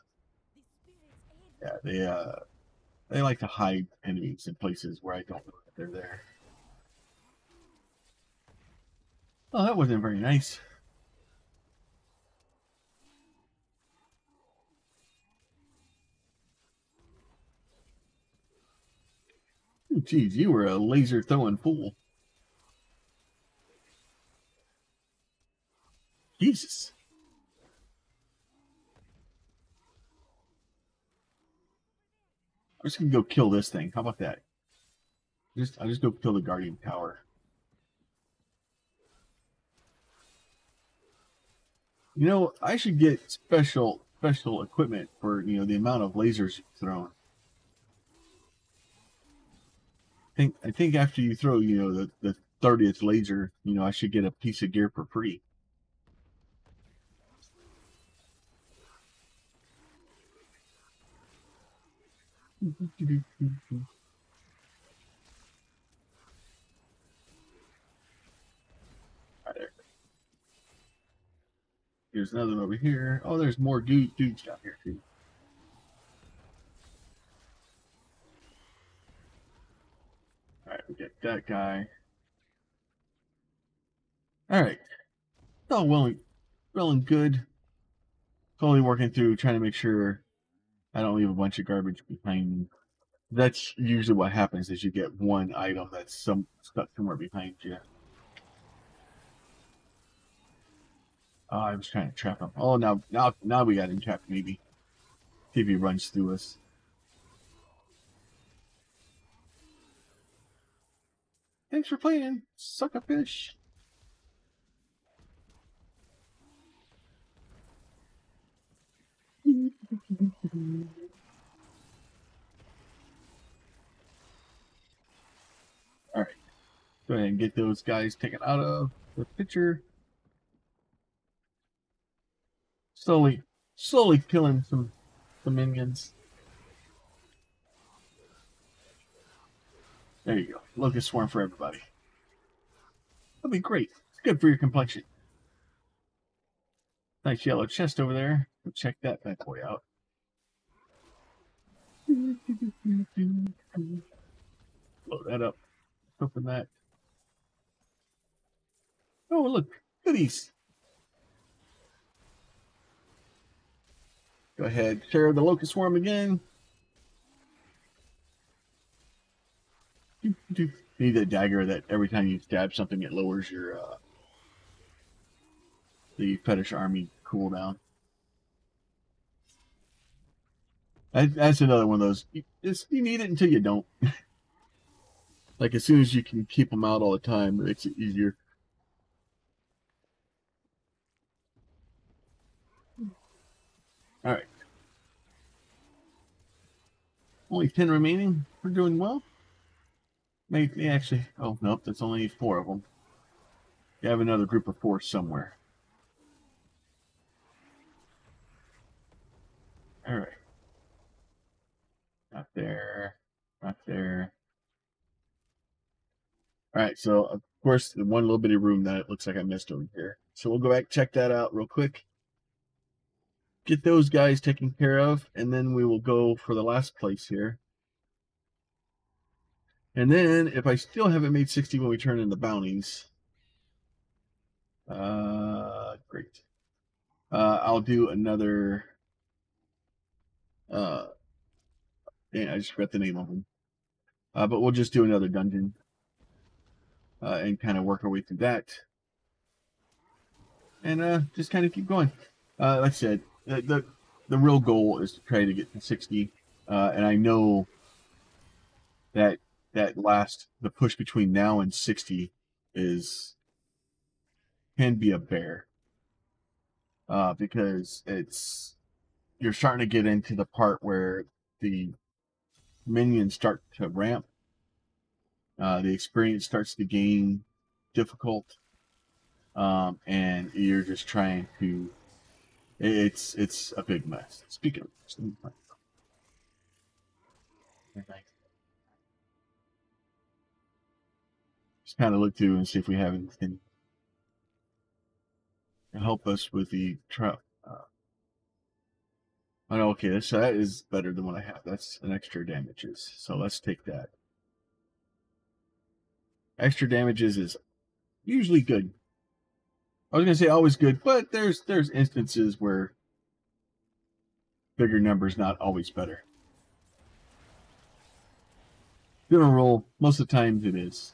they like to hide enemies in places where I don't know that they're there. Oh, that wasn't very nice. Geez, you were a laser throwing fool. Jesus. I'm just gonna go kill this thing. How about that? I'll just go kill the Guardian Tower. You know, I should get special equipment for, you know, the amount of lasers you've thrown. I think after you throw, you know, the 30th laser, you know, I should get a piece of gear for free. Right there. Here's another one over here. Oh, there's more dudes down here too. Alright, we got that guy. Alright. It's all well and good. Slowly working through, trying to make sure I don't leave a bunch of garbage behind me. That's usually what happens, is you get one item that's stuck somewhere behind you. Oh, I was trying to trap him. Oh, now we got him trapped, maybe. See if he runs through us. Thanks for playing, Suckafish. Alright. Go ahead and get those guys taken out of the picture. Slowly killing some minions. There you go. Locust Swarm for everybody. That'll be great. It's good for your complexion. Nice yellow chest over there. Go check that bad boy out. Load that up. Open that. Oh, look. Goodies. Go ahead. Share the Locust Swarm again. You need that dagger that every time you stab something, it lowers your the fetish army cooldown. That's another one of those. You need it until you don't. Like, as soon as you can keep them out all the time, it makes it easier. Alright. Only 10 remaining. We're doing well. Maybe actually... Oh, nope. That's only 4 of them. You have another group of 4 somewhere. Alright. Not there. Not there. Alright, so, of course, the one little bitty room that it looks like I missed over here. So we'll go back, check that out real quick. Get those guys taken care of, and then we will go for the last place here. And then, if I still haven't made 60 when we turn in the bounties, great. I'll do another, I just forgot the name of them. But we'll just do another dungeon, and kind of work our way through that. And just kind of keep going. Like I said, the real goal is to try to get to 60, and I know that the push between now and 60 can be a bear, because you're starting to get into the part where the minions start to ramp, the experience starts to gain difficult, and you're just trying to. It's a big mess. Speaking of which, just kind of look through and see if we have anything to help us with the trap. Oh, okay, that is better than what I have. That's an extra damages. So let's take that. Extra damages is usually good. I was gonna say always good, but there's instances where bigger numbers not always better. Gonna roll. Most of the times it is.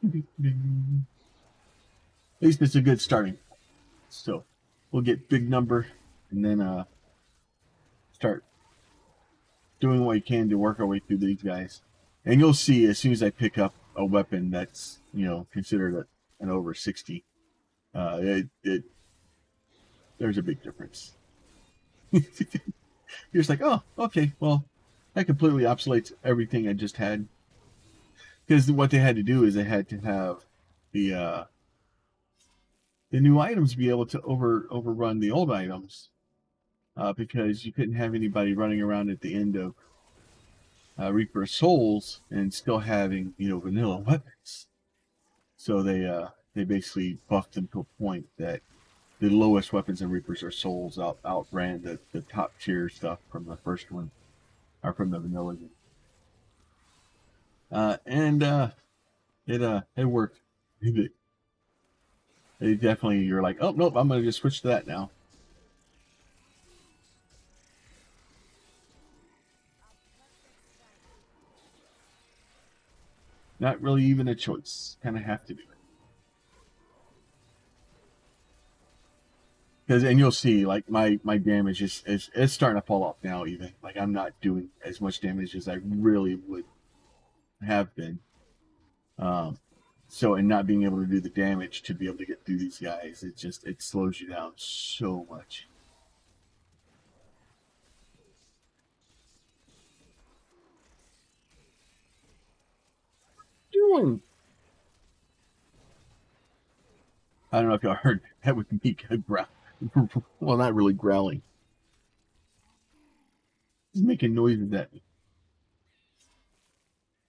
At least it's a good starting. So we'll get big number and then start doing what you can to work our way through these guys. And you'll see as soon as I pick up a weapon that's, you know, considered an over 60, there's a big difference. You're just like, oh, okay, well, that completely obsoletes everything I just had. Because what they had to do is they had to have the new items be able to overrun the old items, because you couldn't have anybody running around at the end of Reaper of Souls and still having, you know, vanilla weapons. So they basically buffed them to a point that the lowest weapons in Reapers of Souls outran the top tier stuff from the first one, or from the vanilla game. It worked. It definitely, you're like, oh nope, I'm gonna just switch to that now. Not really even a choice. Kind of have to do it. Because, and you'll see, like my damage is it's starting to fall off now. Even like I'm not doing as much damage as I really would have been. So, and not being able to do the damage to be able to get through these guys, it slows you down so much. Doing. I don't know if y'all heard that with me growl. Well, not really growling. He's making noises at me.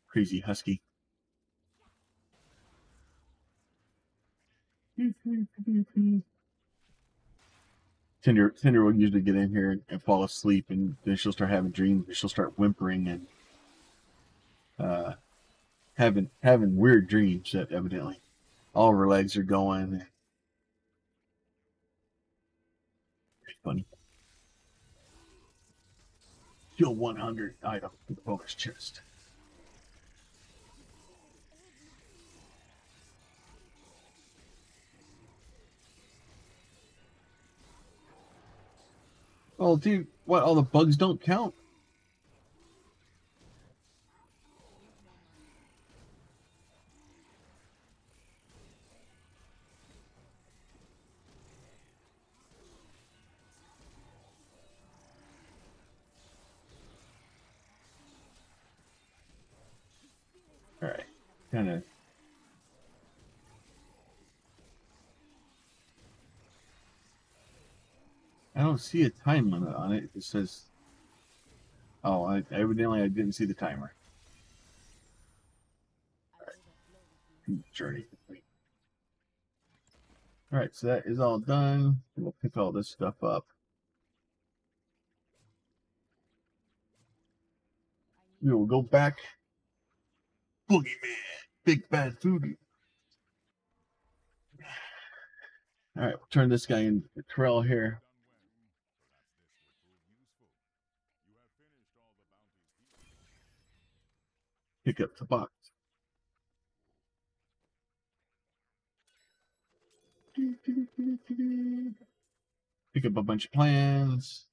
Crazy husky. Cinder will usually get in here and fall asleep, and then she'll start having dreams, and she'll start whimpering and having weird dreams. That evidently all of her legs are going. It's funny. Kill 100 item for the bonus chest. Oh, dude, what? All the bugs don't count? All right, kind of. I don't see a time limit on it. It says, oh, evidently I didn't see the timer. All right. Journey complete. All right, so that is all done. We'll pick all this stuff up. We will go back. Boogeyman, big bad foodie. All right, we'll turn this guy into Terrell here. Pick up the box. Pick up a bunch of plans.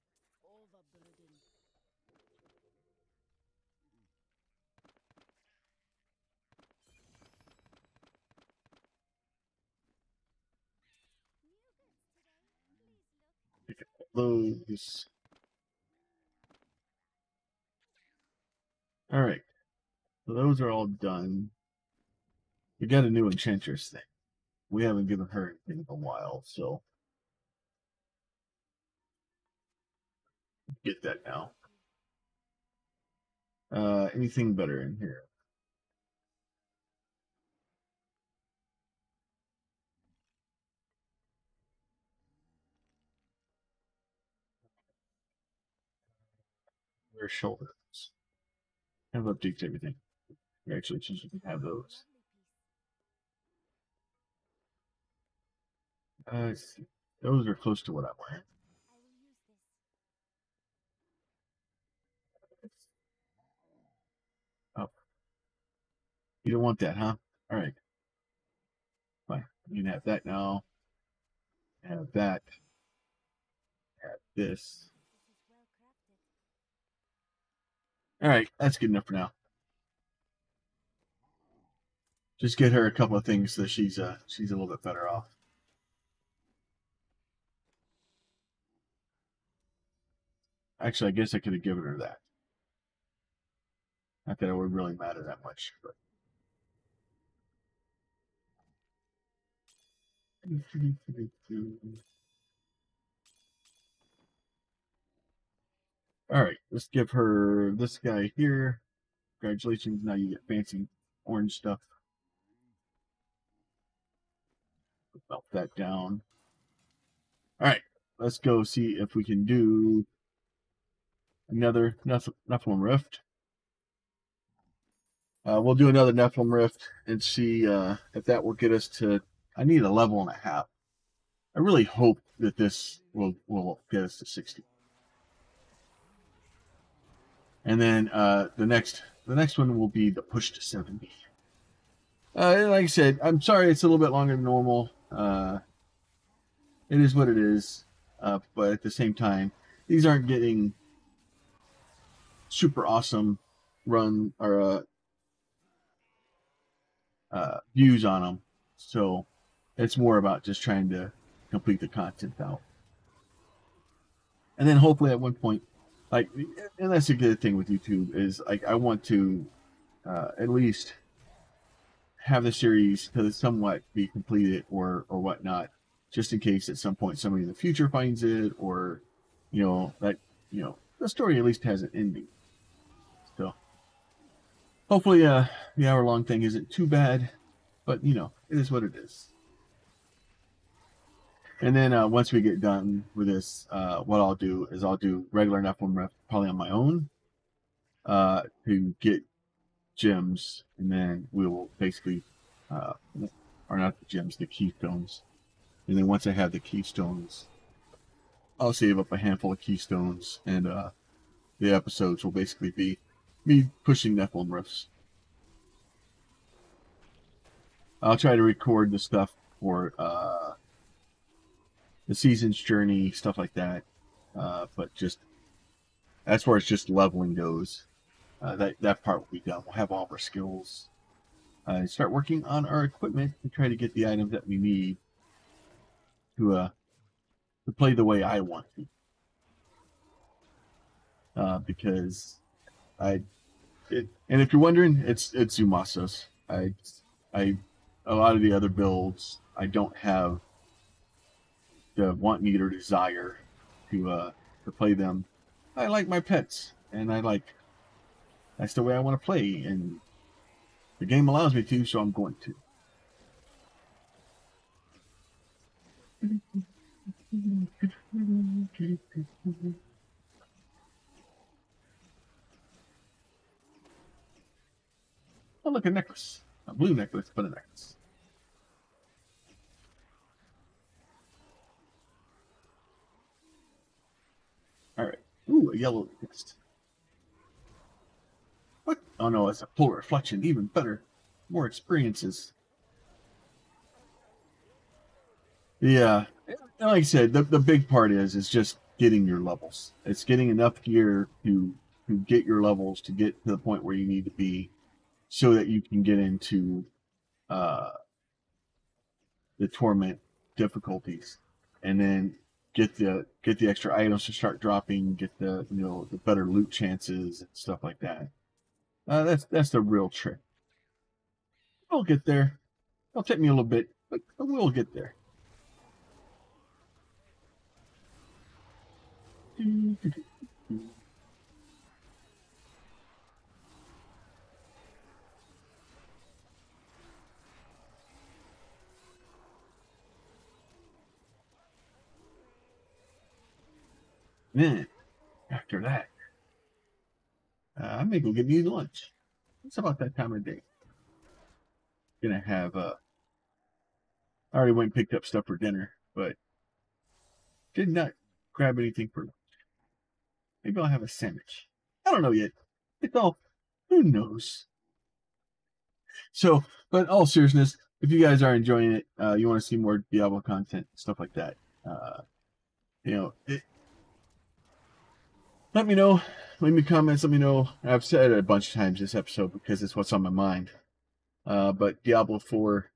Pick up those. All right, so those are all done. We got a new enchantress thing. We haven't given her anything in a while, so get that now. Anything better in here? Their shoulders. Have updates everything. Congratulations, you can have those. Those are close to what I'm wearing. You don't want that, huh? All right. Fine. You can have that now. Have that. Have this. All right. That's good enough for now. Just get her a couple of things so she's a little bit better off. Actually, I guess I could have given her that. Not that it would really matter that much, but. All right, let's give her this guy here. Congratulations, now you get fancy orange stuff. Melt that down. All right, let's go see if we can do another Nephilim Rift. We'll do another Nephilim Rift and see if that will get us to. I need a level and a half. I really hope that this will get us to 60. And then the next one will be the push to 70. Like I said, I'm sorry it's a little bit longer than normal. It is what it is. But at the same time, these aren't getting super awesome run or views on them. So it's more about just trying to complete the content out. And then hopefully at one point, like, and that's a good thing with YouTube is like I want to at least have the series to somewhat be completed or whatnot, just in case at some point somebody in the future finds it, or that the story at least has an ending. So hopefully the hour-long thing isn't too bad, but it is what it is. And then once we get done with this, what I'll do is I'll do regular Nephilim Rift probably on my own to get gems, and then we will basically, or not the gems, the keystones. And then once I have the keystones, I'll save up a handful of keystones, and the episodes will basically be me pushing Nephilim Rifts. I'll try to record the stuff for the season's journey, stuff like that. But just as far as just leveling goes, that part will be done. We'll have all of our skills. Start working on our equipment and try to get the items that we need to play the way I want to. Because and if you're wondering, it's Zumasos. A lot of the other builds I don't have the want, need, or desire to play them. I like my pets, and that's the way I want to play, and the game allows me to, so I'm going to. Oh, look, a necklace. A blue necklace, but a necklace. All right. Ooh, a yellow nest. What? Oh no, it's a full reflection. Even better. More experiences. Yeah. Like I said, the big part is just getting your levels. It's getting enough gear to get your levels, to get to the point where you need to be, so that you can get into the torment difficulties, and then get the extra items to start dropping, get the the better loot chances and stuff like that. That's the real trick. We'll get there. It'll take me a little bit, but we'll get there. Then, after that, I may go get me lunch. It's about that time of day. Gonna have I already went and picked up stuff for dinner, but did not grab anything for lunch. Maybe I'll have a sandwich. I don't know yet. It's all, who knows? So, but in all seriousness, if you guys are enjoying it, you want to see more Diablo content, stuff like that, you know, let me know. Leave me comments. Let me know. I've said it a bunch of times this episode because it's what's on my mind. But Diablo 4,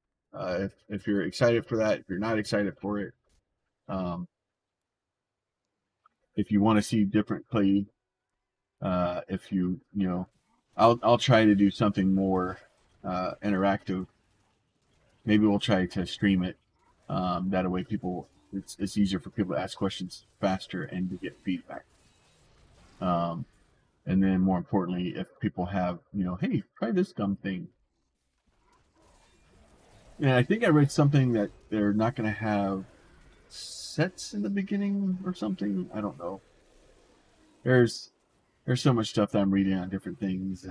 if you're excited for that, if you're not excited for it, if you want to see different play, if you know, I'll try to do something more interactive. Maybe we'll try to stream it. That way, it's easier for people to ask questions faster and to get feedback. And then more importantly, if people have, hey, try this dumb thing. And I think I read something that they're not going to have sets in the beginning or something. I don't know. There's so much stuff that I'm reading on different things.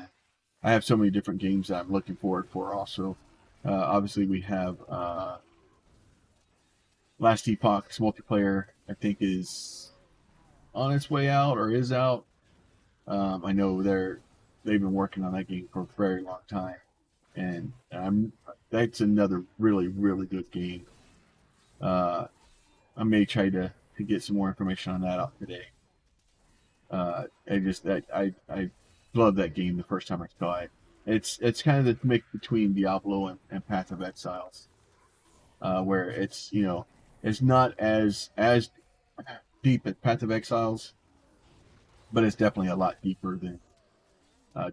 I have so many different games that I'm looking forward for also. Obviously, we have Last Epoch's multiplayer, I think, is on its way out or is out. I know they've been working on that game for a very long time, and that's another really, really good game. I may try to get some more information on that out today. I loved that game the first time I saw it. It's kind of the mix between Diablo and Path of Exiles, where it's it's not as deep as Path of Exiles, but it's definitely a lot deeper than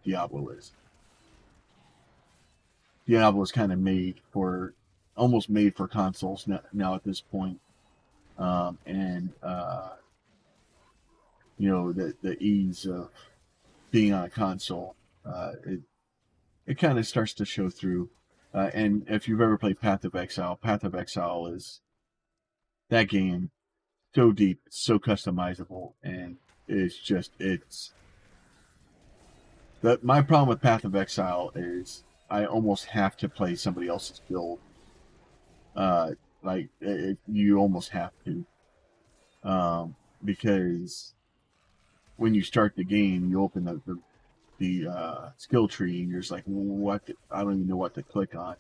Diablo is. Diablo is kind of almost made for consoles now at this point, and the ease of being on a console, it kind of starts to show through. And if you've ever played Path of Exile is that game so deep, it's so customizable, and my problem with Path of Exile is I almost have to play somebody else's build. You almost have to, because when you start the game, you open the skill tree, and you're just like, what? I don't even know what to click on.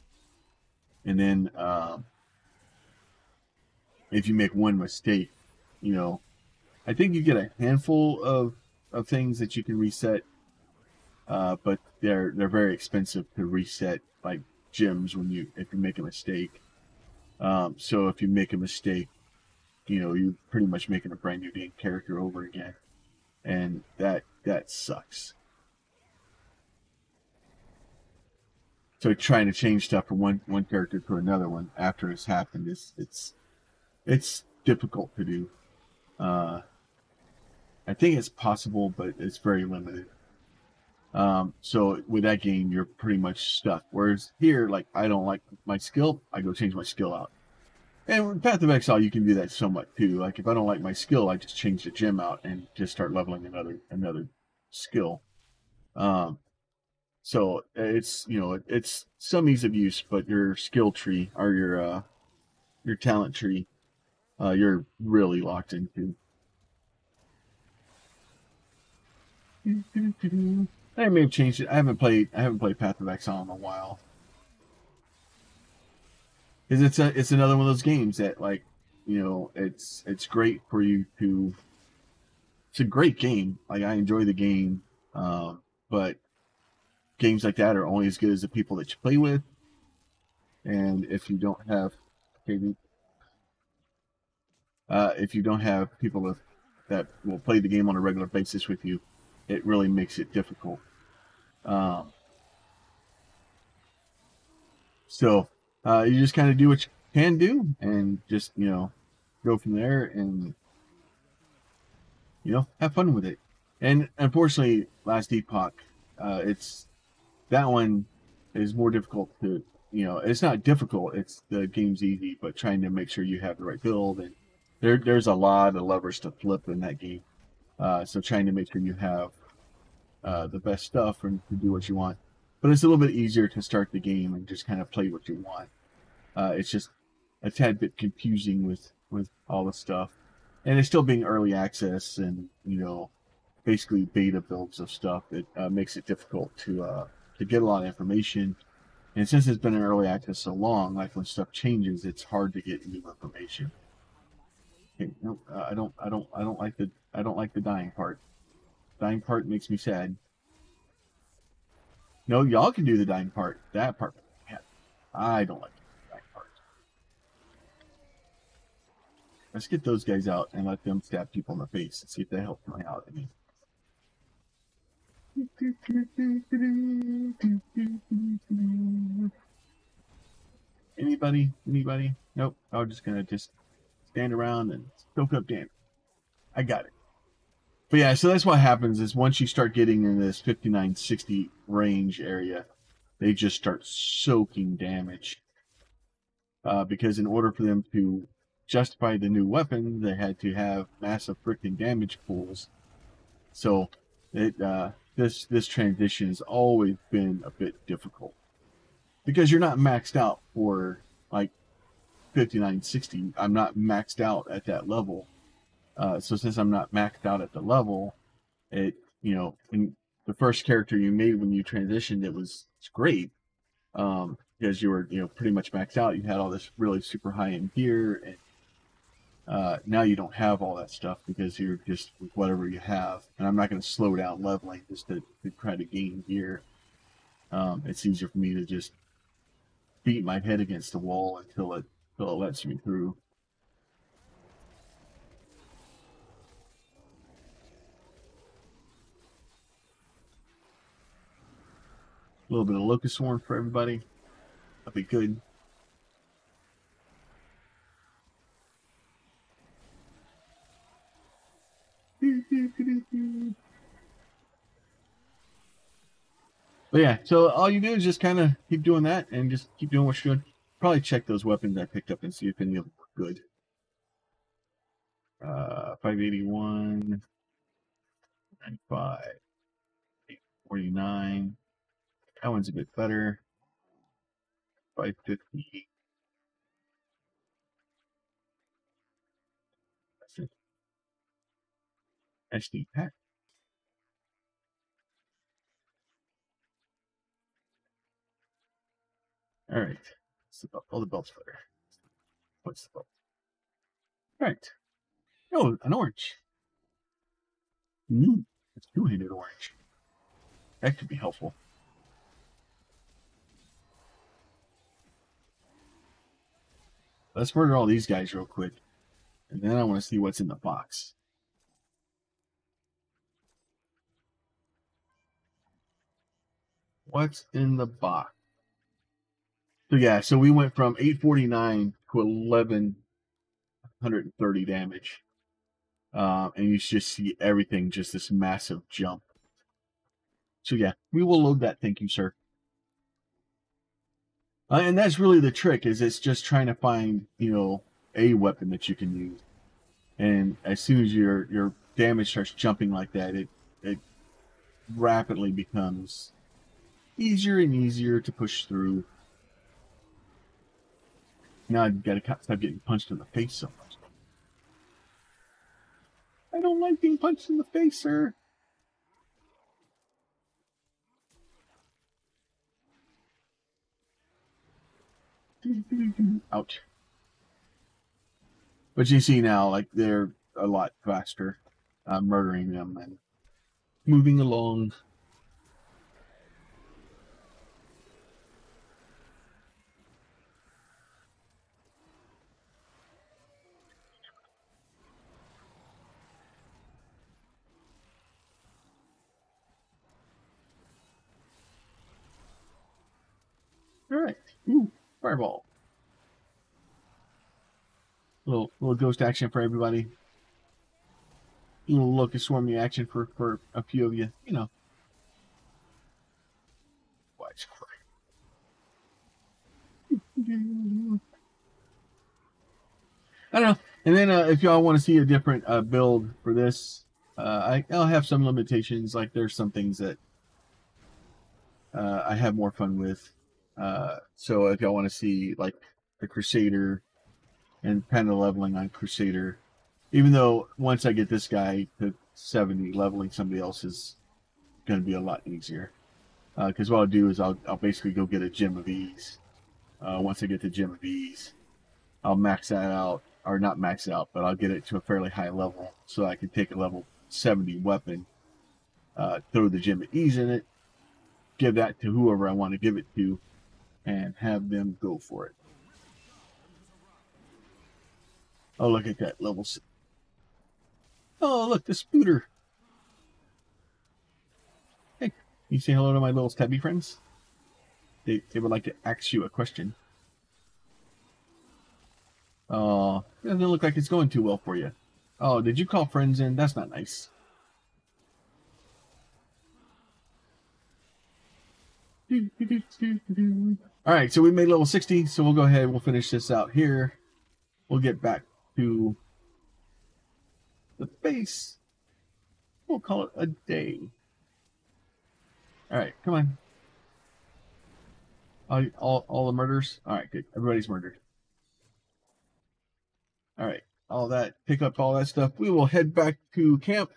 And then if you make one mistake, I think you get a handful of things that you can reset, but they're very expensive to reset, like gems if you make a mistake. So if you make a mistake, you're pretty much making a brand new game character over again, and that sucks. So trying to change stuff from one character to another one after it's happened it's difficult to do. I think it's possible, but it's very limited. So with that game, you're pretty much stuck. Whereas here, like, I don't like my skill, I go change my skill out. And with Path of Exile, you can do that somewhat too. Like, if I don't like my skill, I just change the gem out and just start leveling another skill. So it's it's some ease of use, but your skill tree or your talent tree, you're really locked into. I may have changed it. I haven't played Path of Exile in a while. Because it's another one of those games that, like, it's great for you to. It's a great game. Like, I enjoy the game, but games like that are only as good as the people that you play with. And if you don't have people that will play the game on a regular basis with you, it really makes it difficult. So you just kind of do what you can do, and just go from there, and have fun with it. And unfortunately, Last Epoch, that one is more difficult to, it's not difficult, it's the game's easy, but trying to make sure you have the right build, and there's a lot of levers to flip in that game. So trying to make sure you have the best stuff and to do what you want. But it's a little bit easier to start the game and just kind of play what you want. It's just a tad bit confusing with all the stuff. And it's still being early access and, basically beta builds of stuff. It makes it difficult to get a lot of information And since it's been in early access so long, like when stuff changes, it's hard to get new information. Okay, no, I don't like the dying part. Dying part makes me sad. No, y'all can do the dying part. That part, yeah, I don't like the dying part. Let's get those guys out and let them stab people in the face and see if they help me out. Anybody? Anybody? Nope. I'm just gonna stand around and soak up damage. I got it. But yeah, so that's what happens is once you start getting in this 59-60 range area, they just start soaking damage. Because in order for them to justify the new weapon, they had to have massive freaking damage pools. So it this transition has always been a bit difficult. Because you're not maxed out for like 59-60. I'm not maxed out at that level. So since I'm not maxed out at the level, it, you know, in the first character you made when you transitioned, it's great. Because you were, you know, pretty much maxed out. You had all this really super high-end gear, and now you don't have all that stuff because you're just with whatever you have. And I'm not going to slow down leveling just to try to gain gear. It's easier for me to just beat my head against the wall until it lets me through. A little bit of locust swarm for everybody. That'll be good. But yeah, so all you do is just kind of keep doing that and just keep doing what you're doing. Probably check those weapons I picked up and see if any of them were good. 581, 95, 849. That one's a bit better. 550. That's it. SD pack. All right. All the belts better. What's the belt? All right. Oh, an orange. It's two-handed orange. That could be helpful. Let's murder all these guys real quick. And then I want to see what's in the box. What's in the box? So yeah, so we went from 849 to 1130 damage. And you just see everything, just this massive jump. So yeah, we will load that. Thank you, sir. And that's really the trick, is it's just trying to find, you know, a weapon that you can use. And as soon as your damage starts jumping like that, it rapidly becomes easier and easier to push through. Now I've got to stop getting punched in the face so much. I don't like being punched in the face, sir. Ouch. But you see now, like, they're a lot faster, murdering them and moving along. All right. Ooh, fireball. Little ghost action for everybody. A little locust swarmy action for a few of you. You know. Watch. I don't know. And then if y'all want to see a different build for this, I'll have some limitations. Like there's some things that I have more fun with. So if y'all want to see like the Crusader and kind of leveling on Crusader, even though once I get this guy to 70, leveling somebody else is going to be a lot easier. Because what I'll do is I'll basically go get a Gem of Ease. Once I get the Gem of Ease, I'll max that out, or not max it out, but I'll get it to a fairly high level so I can take a level 70 weapon, throw the Gem of Ease in it, give that to whoever I want to give it to, and have them go for it. Oh, look at that level. Oh, look, the Spooter. Hey, you say hello to my little stabby friends? They would like to ask you a question. Oh, it doesn't look like it's going too well for you. Oh, did you call friends in? That's not nice. Alright, so we made level 60, so we'll go ahead and we'll finish this out here. We'll get back to the base. We'll call it a day. Alright, come on. All the murders? Alright, good. Everybody's murdered. Alright, all that, pick up all that stuff. We will head back to camp,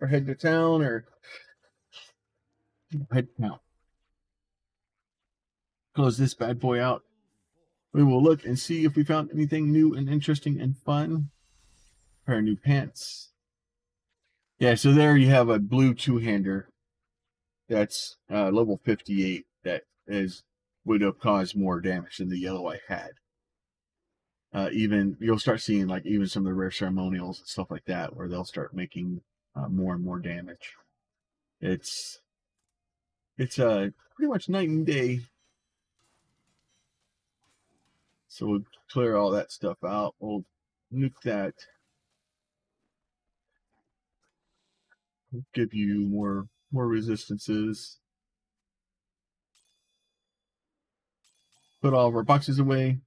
or head to town, or head to town. Close this bad boy out. We will look and see if we found anything new and interesting and fun. Pair of new pants. Yeah, so there you have a blue two-hander. That's level 58. That would have caused more damage than the yellow I had. Even you'll start seeing like even some of the rare ceremonials and stuff like that, where they'll start making more and more damage. It's pretty much night and day. So we'll clear all that stuff out. We'll nuke that. We'll give you more resistances. Put all of our boxes away.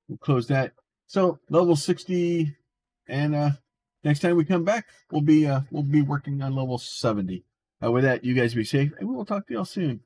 We'll close that. So level 60, and next time we come back, we'll be working on level 70. With that, you guys be safe, and we will talk to y'all soon.